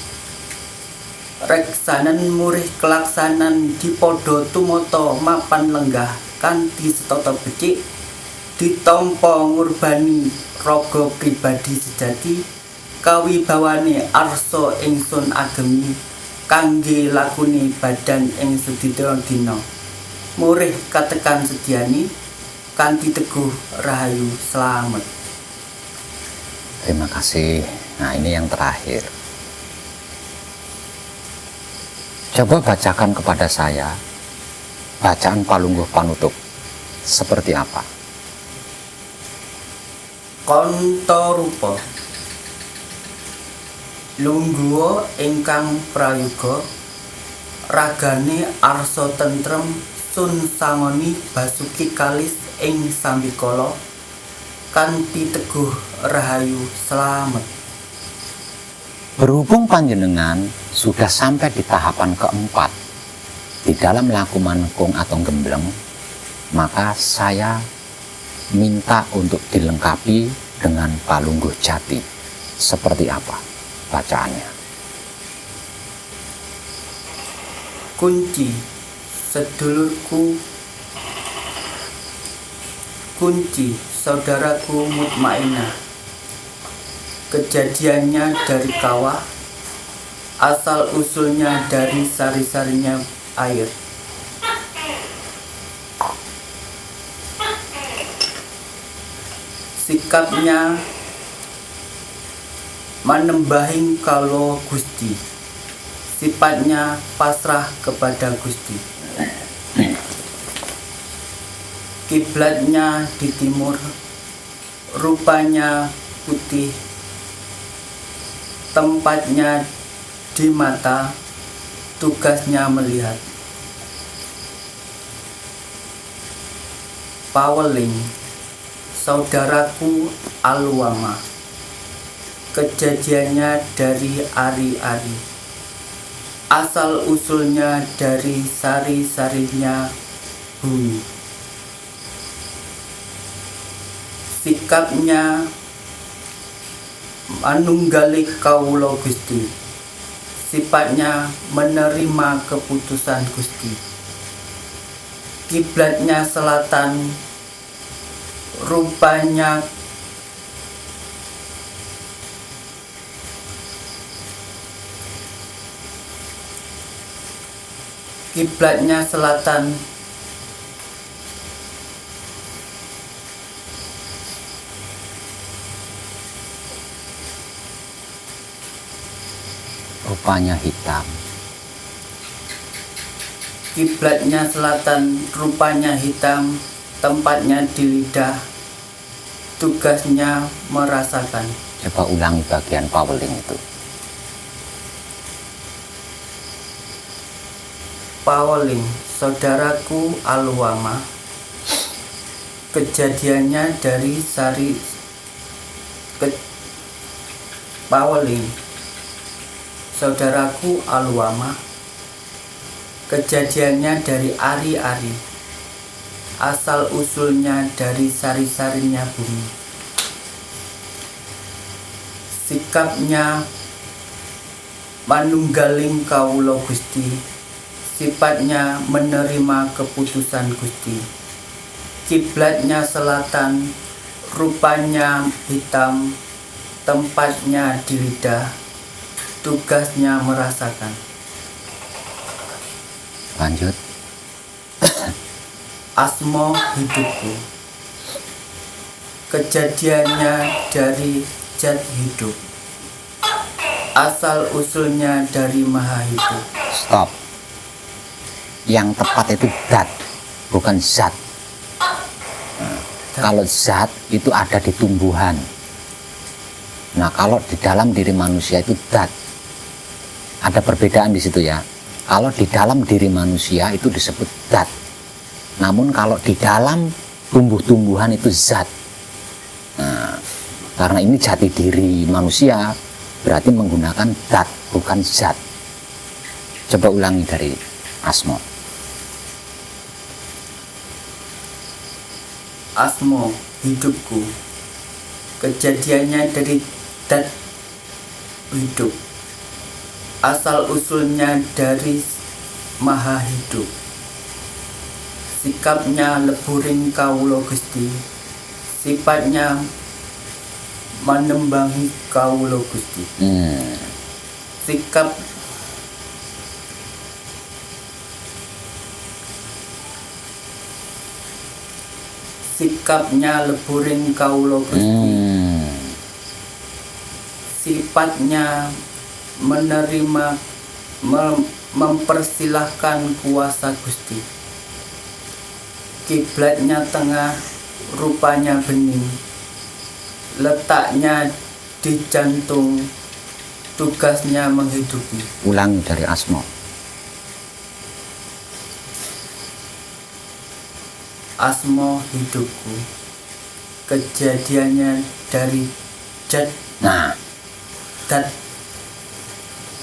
Reksanan murih kelaksanan dipadha tumata mapan lenggah kanthi setata becik ditampa ngurbani raga pribadi sejati kawibawane arsa ingsun agemi kangge lakune badan ing sedina murih katekan sediani kanthi Teguh Rahayu Slamet. Terima kasih. Nah, ini yang terakhir. Coba bacakan kepada saya bacaan Palungguh Panutup seperti apa? Kanta rupa lungguha ingkang prayoga ragane arsa tentrem sun sangoni basuki kalis ing sambikala kanthi Teguh Rahayu Slamet. Berhubung panjenengan sudah sampai di tahapan keempat di dalam laku manekung atau gembleng, maka saya minta untuk dilengkapi dengan Palungguh Jati. Seperti apa bacaannya? Kunci sedulurku, kunci saudaraku mutmainah. Kejadiannya dari kawah, asal usulnya dari sari-sarinya air. sikapnya manembahing kalau Gusti, sifatnya pasrah kepada Gusti. Kiblatnya di timur, rupanya putih, tempatnya di mata, tugasnya melihat. Paweling, saudaraku Alwama, kejadiannya dari ari-ari, asal usulnya dari sari-sarinya bumi. Sikapnya manunggali kawula Gusti, sifatnya menerima keputusan Gusti. Kiblatnya selatan, rupanya selatan, rupanya hitam. Kiblatnya selatan, rupanya hitam, tempatnya di lidah, tugasnya merasakan. Coba ulangi bagian paweling itu. Paweling, saudaraku Alwama, kejadiannya dari Paweling, saudaraku Alwama, kejadiannya dari ari-ari, asal usulnya dari sari-sarinya bumi. Sikapnya manunggaling kawula Gusti, sifatnya menerima keputusan Gusti. Kiblatnya selatan, rupanya hitam, tempatnya di lidah, tugasnya merasakan. Lanjut. Asmo hidupku, kejadiannya dari zat hidup, asal usulnya dari maha hidup. Stop. Yang tepat itu dat, bukan zat. Kalau zat itu ada di tumbuhan. Nah, kalau di dalam diri manusia itu dat. Ada perbedaan di situ ya. Kalau di dalam diri manusia itu disebut dat. Namun kalau di dalam tumbuh-tumbuhan itu zat. Nah, karena ini jati diri manusia, berarti menggunakan dat, bukan zat. Coba ulangi dari Asmo. Asmo hidupku, kejadiannya dari dat hidup, asal usulnya dari maha hidup. Sikapnya leburing kawula Gusti, sifatnya menembangi kawula Gusti. Sikapnya leburing kawula Gusti, sifatnya menerima, mempersilahkan kuasa Gusti. Kiblatnya tengah, rupanya bening, letaknya di jantung, tugasnya menghidupi. Ulangi dari Asmo. Asmo hidupku, kejadiannya dari zat. Nah, Dat.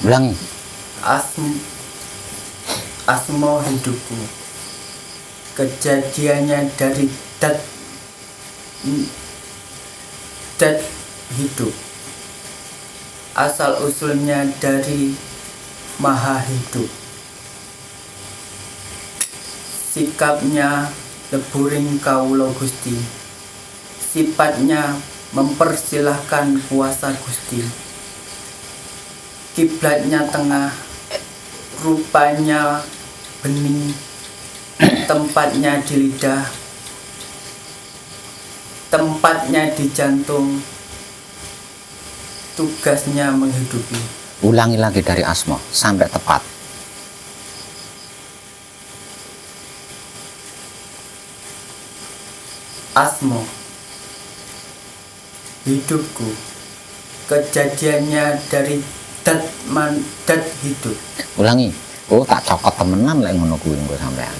ulangi. Asmo hidupku, kejadiannya dari dat hidup, asal usulnya dari maha hidup. Sikapnya leburing kawula Gusti, sifatnya mempersilahkan kuasa Gusti. Kiblatnya tengah, rupanya bening, tempatnya di lidah, tempatnya di jantung, tugasnya menghidupi. Ulangi lagi dari Asma sampai tepat. Asmo, hidupku, kejadiannya dari dat hidup. Ulangi. Oh, tak cokot temenan lek ngono kuwi engko sampean.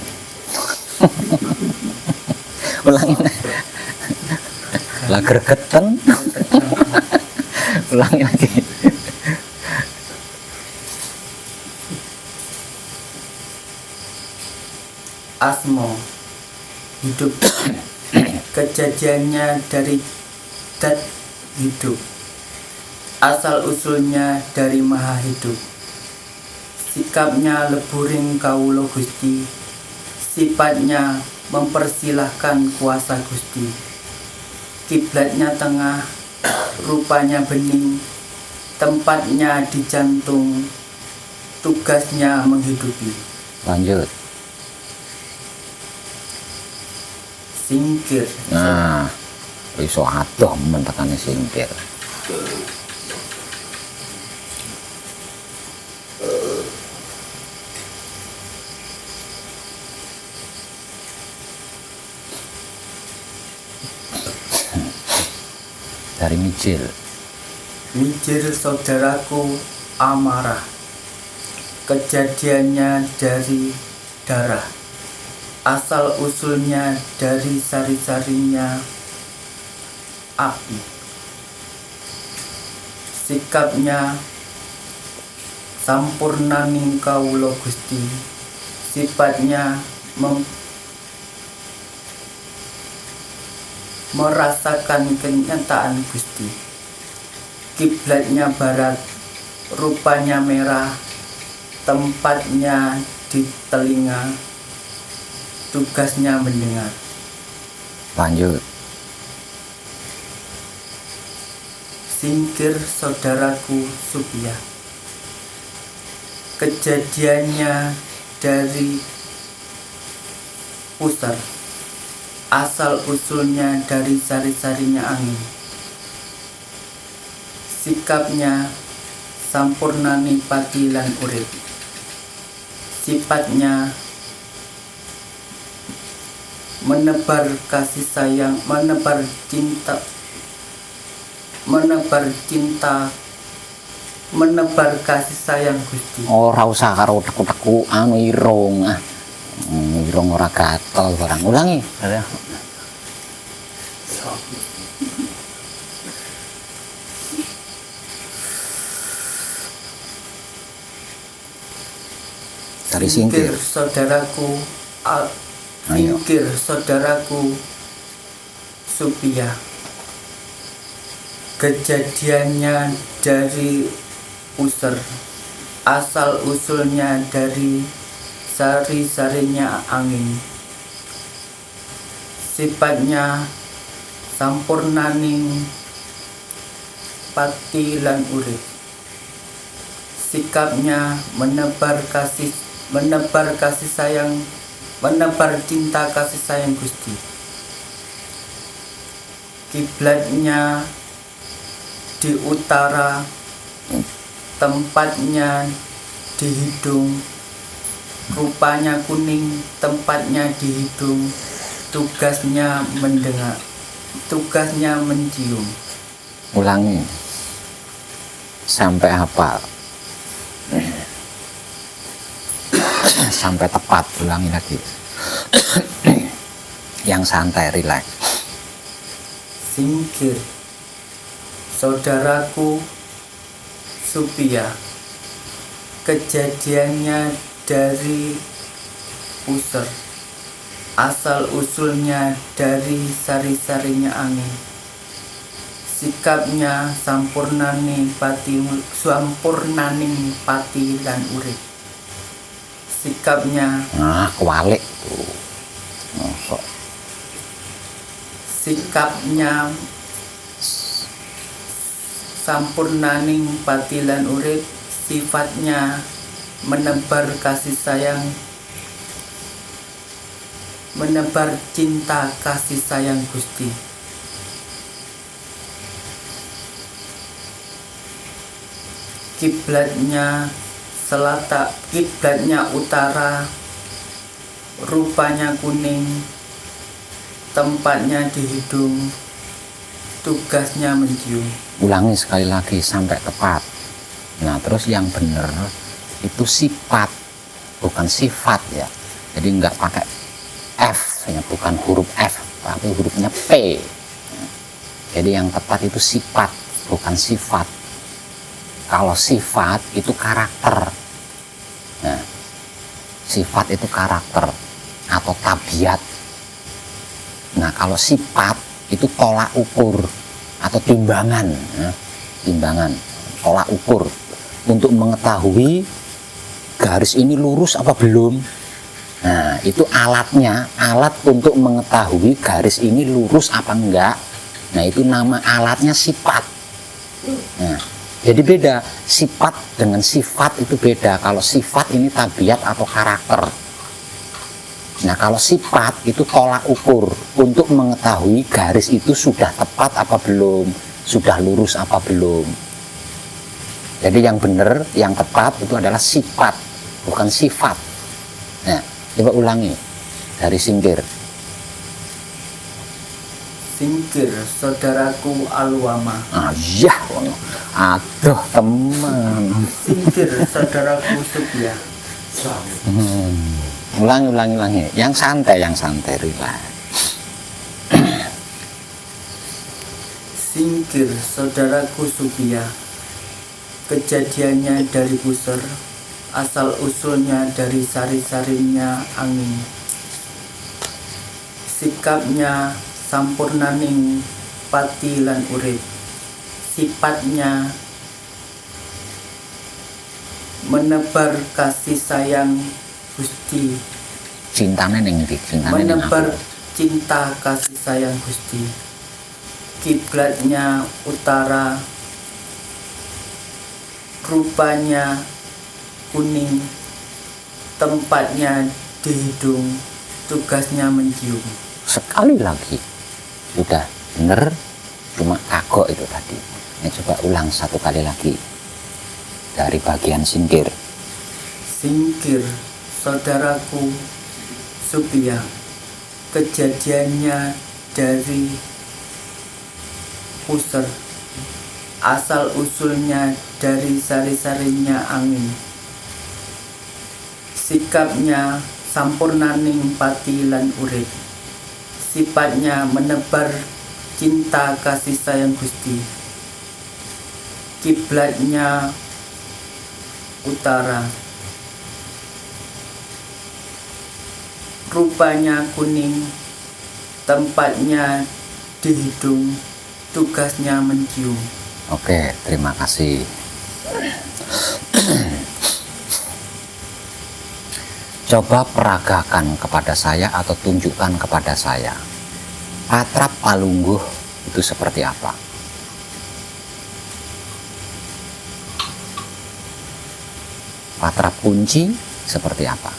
Ulangi. Lah gregeten. Ulangi lagi. Asmo, hidup, kejadiannya dari dat hidup, asal usulnya dari maha hidup, sikapnya leburing kawula Gusti, sifatnya mempersilahkan kuasa Gusti, kiblatnya tengah, rupanya bening, tempatnya di jantung, tugasnya menghidupi. Lanjut. Singkir. Nah, iso adoh men tekane singkir. Dari Mijil. Mijil saudaraku amarah, kejadiannya dari darah, asal usulnya dari sari-sarinya api, sikapnya sampurnaning kawula Gusti, sifatnya merasakan kenyataan Gusti, kiblatnya barat, rupanya merah, tempatnya di telinga, tugasnya mendengar. Lanjut. Singkir saudaraku Supia, kejadiannya dari pusar, asal usulnya dari sari-sarinya angin, sikapnya sampurnani pati lan urip, sifatnya menebar kasih sayang, menebar kasih sayang Gusti. Ora usah karo teku-teku anu irung. Irung ora gatel barang. Ulangi. Dari singkir. Saudaraku Ayo. singkir saudaraku Supia, kejadiannya dari user, asal usulnya dari sari-sarinya angin, sifatnya sampurnaning pati lan urip, sikapnya menebar cinta kasih sayang Gusti, kiblatnya di utara, tempatnya di hidung, rupanya kuning, tempatnya di hidung, tugasnya mendengar, tugasnya mencium. Ulangi. Sampai hafal. Sampai tepat. Ulangi lagi. Yang santai, rileks. Singkir saudaraku Supia, kejadiannya dari pusar, asal usulnya dari sari-sarinya angin, sikapnya sampurnaning pati dan urip, sikapnya Kewalik tuh. Kok sikapnya sampurnaning pati lan urip, sifatnya menebar kasih sayang, menebar cinta kasih sayang Gusti, kiblatnya kiblatnya utara, rupanya kuning, tempatnya di hidung, tugasnya mencium. Ulangi sekali lagi sampai tepat. Nah, terus yang benar itu sifat, bukan sifat ya. Jadi nggak pakai F, ya, bukan huruf F, tapi hurufnya P. Jadi yang tepat itu sifat, bukan sifat. Kalau sifat itu karakter. Nah, sifat itu karakter atau tabiat. Nah, kalau sifat itu tolak ukur atau timbangan, ya. Timbangan, tolak ukur untuk mengetahui garis ini lurus apa belum. Nah, itu alatnya, alat untuk mengetahui garis ini lurus apa enggak. Nah, itu nama alatnya sifat. Nah, jadi beda, sifat dengan sifat itu beda. Kalau sifat ini tabiat atau karakter. Nah, kalau sifat itu tolak ukur untuk mengetahui garis itu sudah tepat apa belum, sudah lurus apa belum. Jadi yang benar, yang tepat itu adalah sifat, bukan sifat. Nah, coba ulangi dari Singkir. Singkir, saudaraku Alwama. Ya, aduh teman. Singkir, saudaraku Supya. Ulangi. Yang santai, relax. Singkir, saudaraku Supya. Kejadiannya dari pusar, asal usulnya dari sari-sarinya angin. Sikapnya sampurnaning pati lan urip, sifatnya menebar kasih sayang Gusti, Cintanya neng ndi? Cintane neng menebar aku. cinta kasih sayang Gusti. Kiblatnya utara, rupanya kuning, tempatnya di hidung, tugasnya mencium. Sekali lagi sudah bener, cuma kagok itu tadi. Ini coba ulang satu kali lagi dari bagian Singkir. Singkir, saudaraku Supya. Kejadiannya dari pusar, asal usulnya dari sari-sarinya angin. Sikapnya sampurnaning pati lan urip, sifatnya menebar cinta kasih sayang Gusti. Kiblatnya utara, rupanya kuning, tempatnya di hidung, tugasnya mencium. Oke, terima kasih. Coba peragakan kepada saya atau tunjukkan kepada saya. Patrap palungguh itu seperti apa? Patrap kunci seperti apa?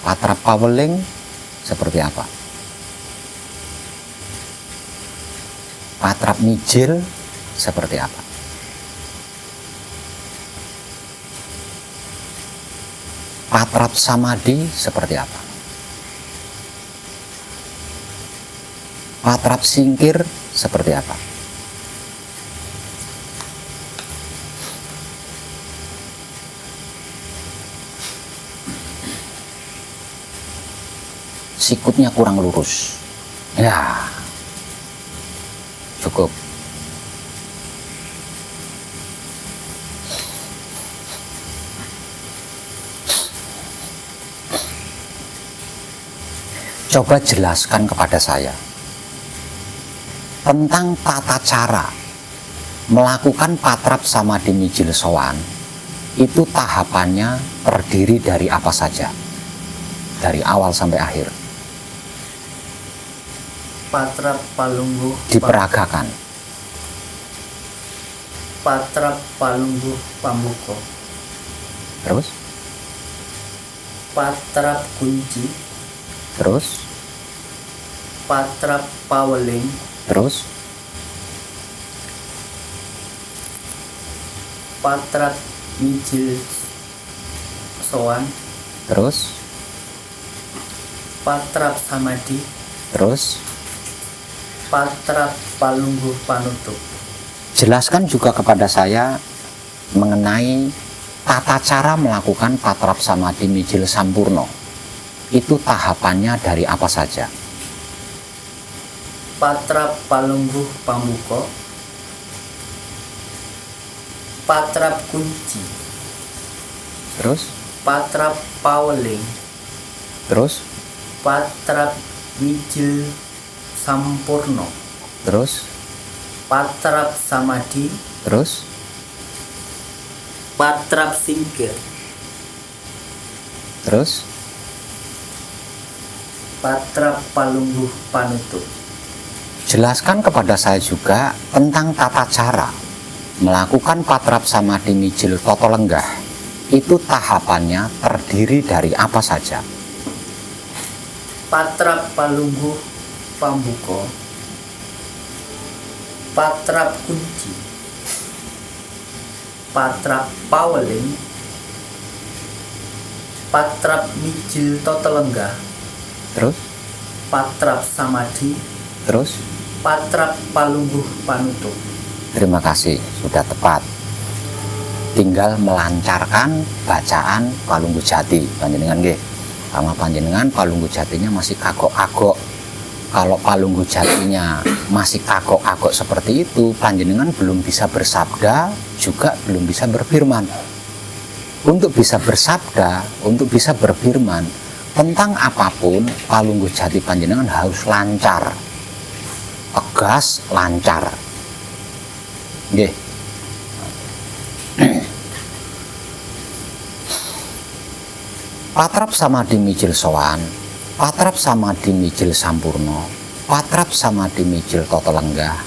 Patrap paweling seperti apa? Patrap mijil seperti apa? Patrap samadi seperti apa? Patrap singkir seperti apa? Sikutnya kurang lurus. Ya, cukup. Coba jelaskan kepada saya tentang tata cara melakukan patrap samadhi mijil sowan. Itu tahapannya terdiri dari apa saja, dari awal sampai akhir. Patrap palungguh Diperagakan. Patrap palungguh pamuko, Terus, patrap kunci, terus, patrap paweling, terus, patrap mijil sowan, terus patrap samadhi, terus patrap palungguh panutup. jelaskan juga kepada saya mengenai tata cara melakukan patrap samadhi mijil sampurno. Itu tahapannya dari apa saja? Patrap palungguh pambuka, patrap kunci, Terus, patrap paweling, terus, patrap mijil sampurno, terus, patrap samadhi, terus, patrap singkir, terus. patrap palungguh panutup. Jelaskan kepada saya juga tentang tata cara melakukan patrap samadhi mijil toto lenggah. Itu tahapannya terdiri dari apa saja? Patrap palungguh pambuka, patrap kunci, patrap paweling, patrap mijil toto lenggah, Terus, patrap samadhi, terus. patrap palungguh panutup. Terima kasih, sudah tepat. Tinggal melancarkan bacaan Palungguh Jati panjenengan nggih. Sama panjenengan Palungguh Jatinya masih kagok-kagok. Kalau Palungguh Jatinya masih kagok-kagok seperti itu, panjenengan belum bisa bersabda, juga belum bisa berfirman. Untuk bisa bersabda, untuk bisa berfirman tentang apapun, Palungguh Jati panjenengan harus lancar. Tegas, lancar. Nggih. Patrap samadhi mijil sowan, patrap samadhi mijil sampurno, patrap samadhi mijil toto lenggah.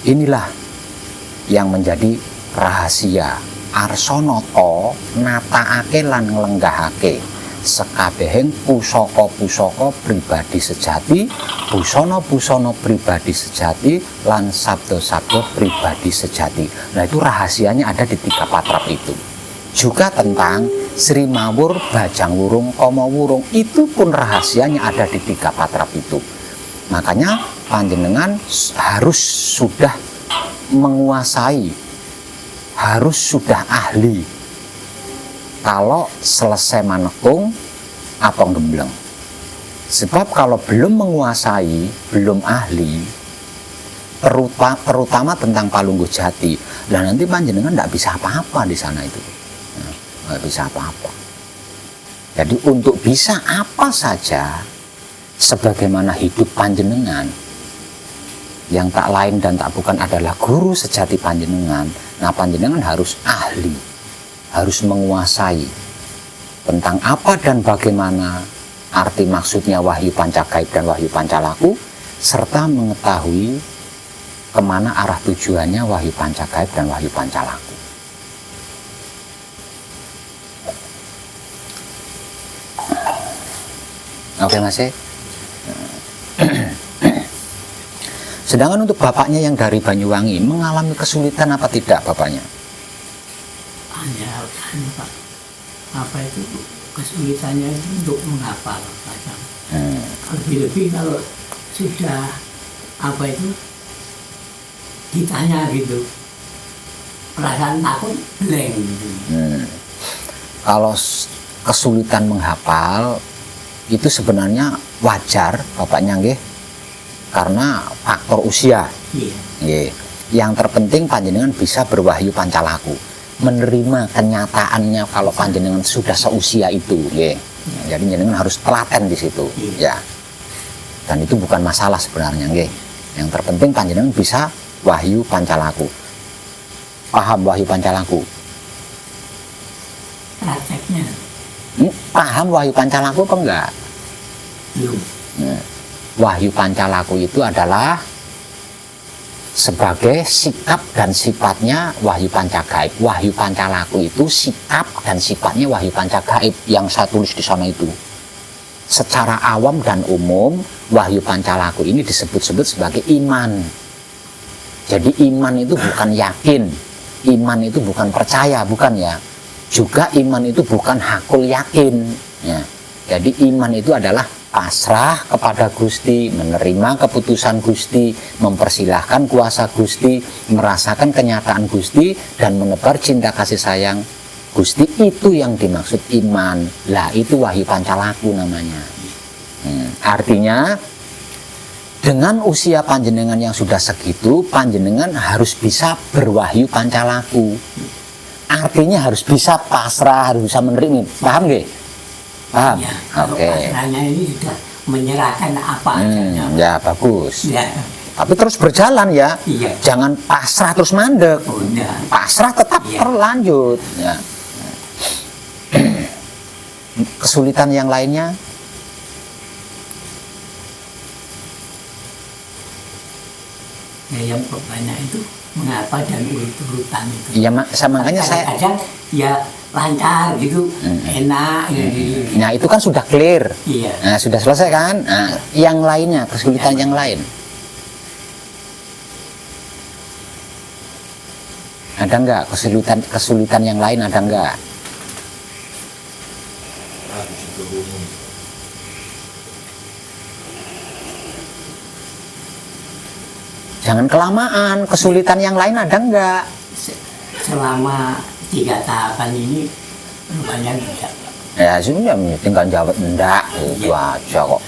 Inilah yang menjadi rahasia Arsanata nataake lan nglenggahake sekabehing pusaka-pusaka pribadi sejati, busana-busana pribadi sejati, lan sabda-sabda pribadi sejati. Nah, itu rahasianya ada di 3 patrap itu. Juga tentang Sri Mawur Bajang Wurung Kama Wurung, itu pun rahasianya ada di 3 patrap itu. Makanya panjenengan harus sudah menguasai, harus sudah ahli. Kalau selesai manekung atau gembleng. Sebab kalau belum menguasai, belum ahli, terutama tentang Palungguh Jati, dan nanti panjenengan tidak bisa apa-apa di sana itu. Nggak bisa apa-apa. Jadi untuk bisa apa saja sebagaimana hidup panjenengan yang tak lain dan tak bukan adalah guru sejati panjenengan, nah panjenengan harus ahli, harus menguasai tentang apa dan bagaimana arti maksudnya wahyu pancagaib dan wahyu pancalaku, serta mengetahui kemana arah tujuannya wahyu pancagaib dan wahyu pancalaku. Oke Mas. Sedangkan untuk bapaknya yang dari Banyuwangi mengalami kesulitan apa tidak bapaknya? Hanya Pak, apa itu kesulitannya itu untuk menghafal bacaan. Lebih-lebih kalau sudah apa itu ditanya gitu, perasaan takut blank gitu. Kalau kesulitan menghafal itu sebenarnya wajar bapaknya nggih, karena faktor usia. Iya. Nggih. Yang terpenting panjenengan bisa berwahyu pancalaku, menerima kenyataannya kalau panjenengan sudah seusia itu, nggih. Jadi jenengan harus telaten di situ, ya. Dan itu bukan masalah sebenarnya, nggih. Yang terpenting panjenengan bisa wahyu pancalaku. Paham wahyu pancalaku? Prakteknya Paham wahyu pancalaku apa enggak? belum. Wahyu pancalaku itu adalah sebagai sikap dan sifatnya wahyu pancagaib. Wahyu pancalaku itu sikap dan sifatnya wahyu pancagaib yang saya tulis di sana itu. Secara awam dan umum, wahyu pancalaku ini disebut-sebut sebagai iman. Jadi iman itu bukan yakin, iman itu bukan percaya, bukan ya. Juga iman itu bukan hakul yakin. Ya. Jadi iman itu adalah pasrah kepada Gusti, menerima keputusan Gusti, mempersilahkan kuasa Gusti, merasakan kenyataan Gusti, dan menebar cinta kasih sayang Gusti. Itu yang dimaksud iman. Lah itu wahyu pancalaku namanya. Artinya dengan usia panjenengan yang sudah segitu, panjenengan harus bisa berwahyu pancalaku. Artinya harus bisa pasrah, harus bisa menerima. Paham nggih? Paham? Ya, kalau Oke. pasrahnya ini sudah menyerahkan apa adanya. Ya bagus. Ya, Tapi terus berjalan ya. Iya. Jangan pasrah terus mandek. udah. Pasrah tetap Iya. berlanjut. Ya. Kesulitan yang lainnya? Ya, yang banyak itu mengapa dan urut-urutan itu. Ya makanya saya. Kadang-kadang ya lancar gitu, enak gitu. Nah itu kan sudah clear. Iya. Nah sudah selesai kan? Nah, yang lainnya, kesulitan yang lain. Ada nggak kesulitan yang lain, ada nggak? Jangan kelamaan, kesulitan yang lain ada nggak? Selama 3 tahapan ini rupanya tidak. Ya sudah, tinggal jawab enggak, itu aja kok.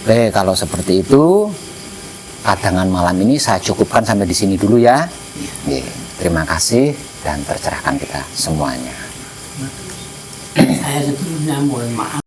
Oke, kalau seperti itu, kadangan malam ini saya cukupkan sampai di sini dulu ya. Oke, terima kasih dan tercerahkan kita semuanya. Saya sebelumnya mohon maaf.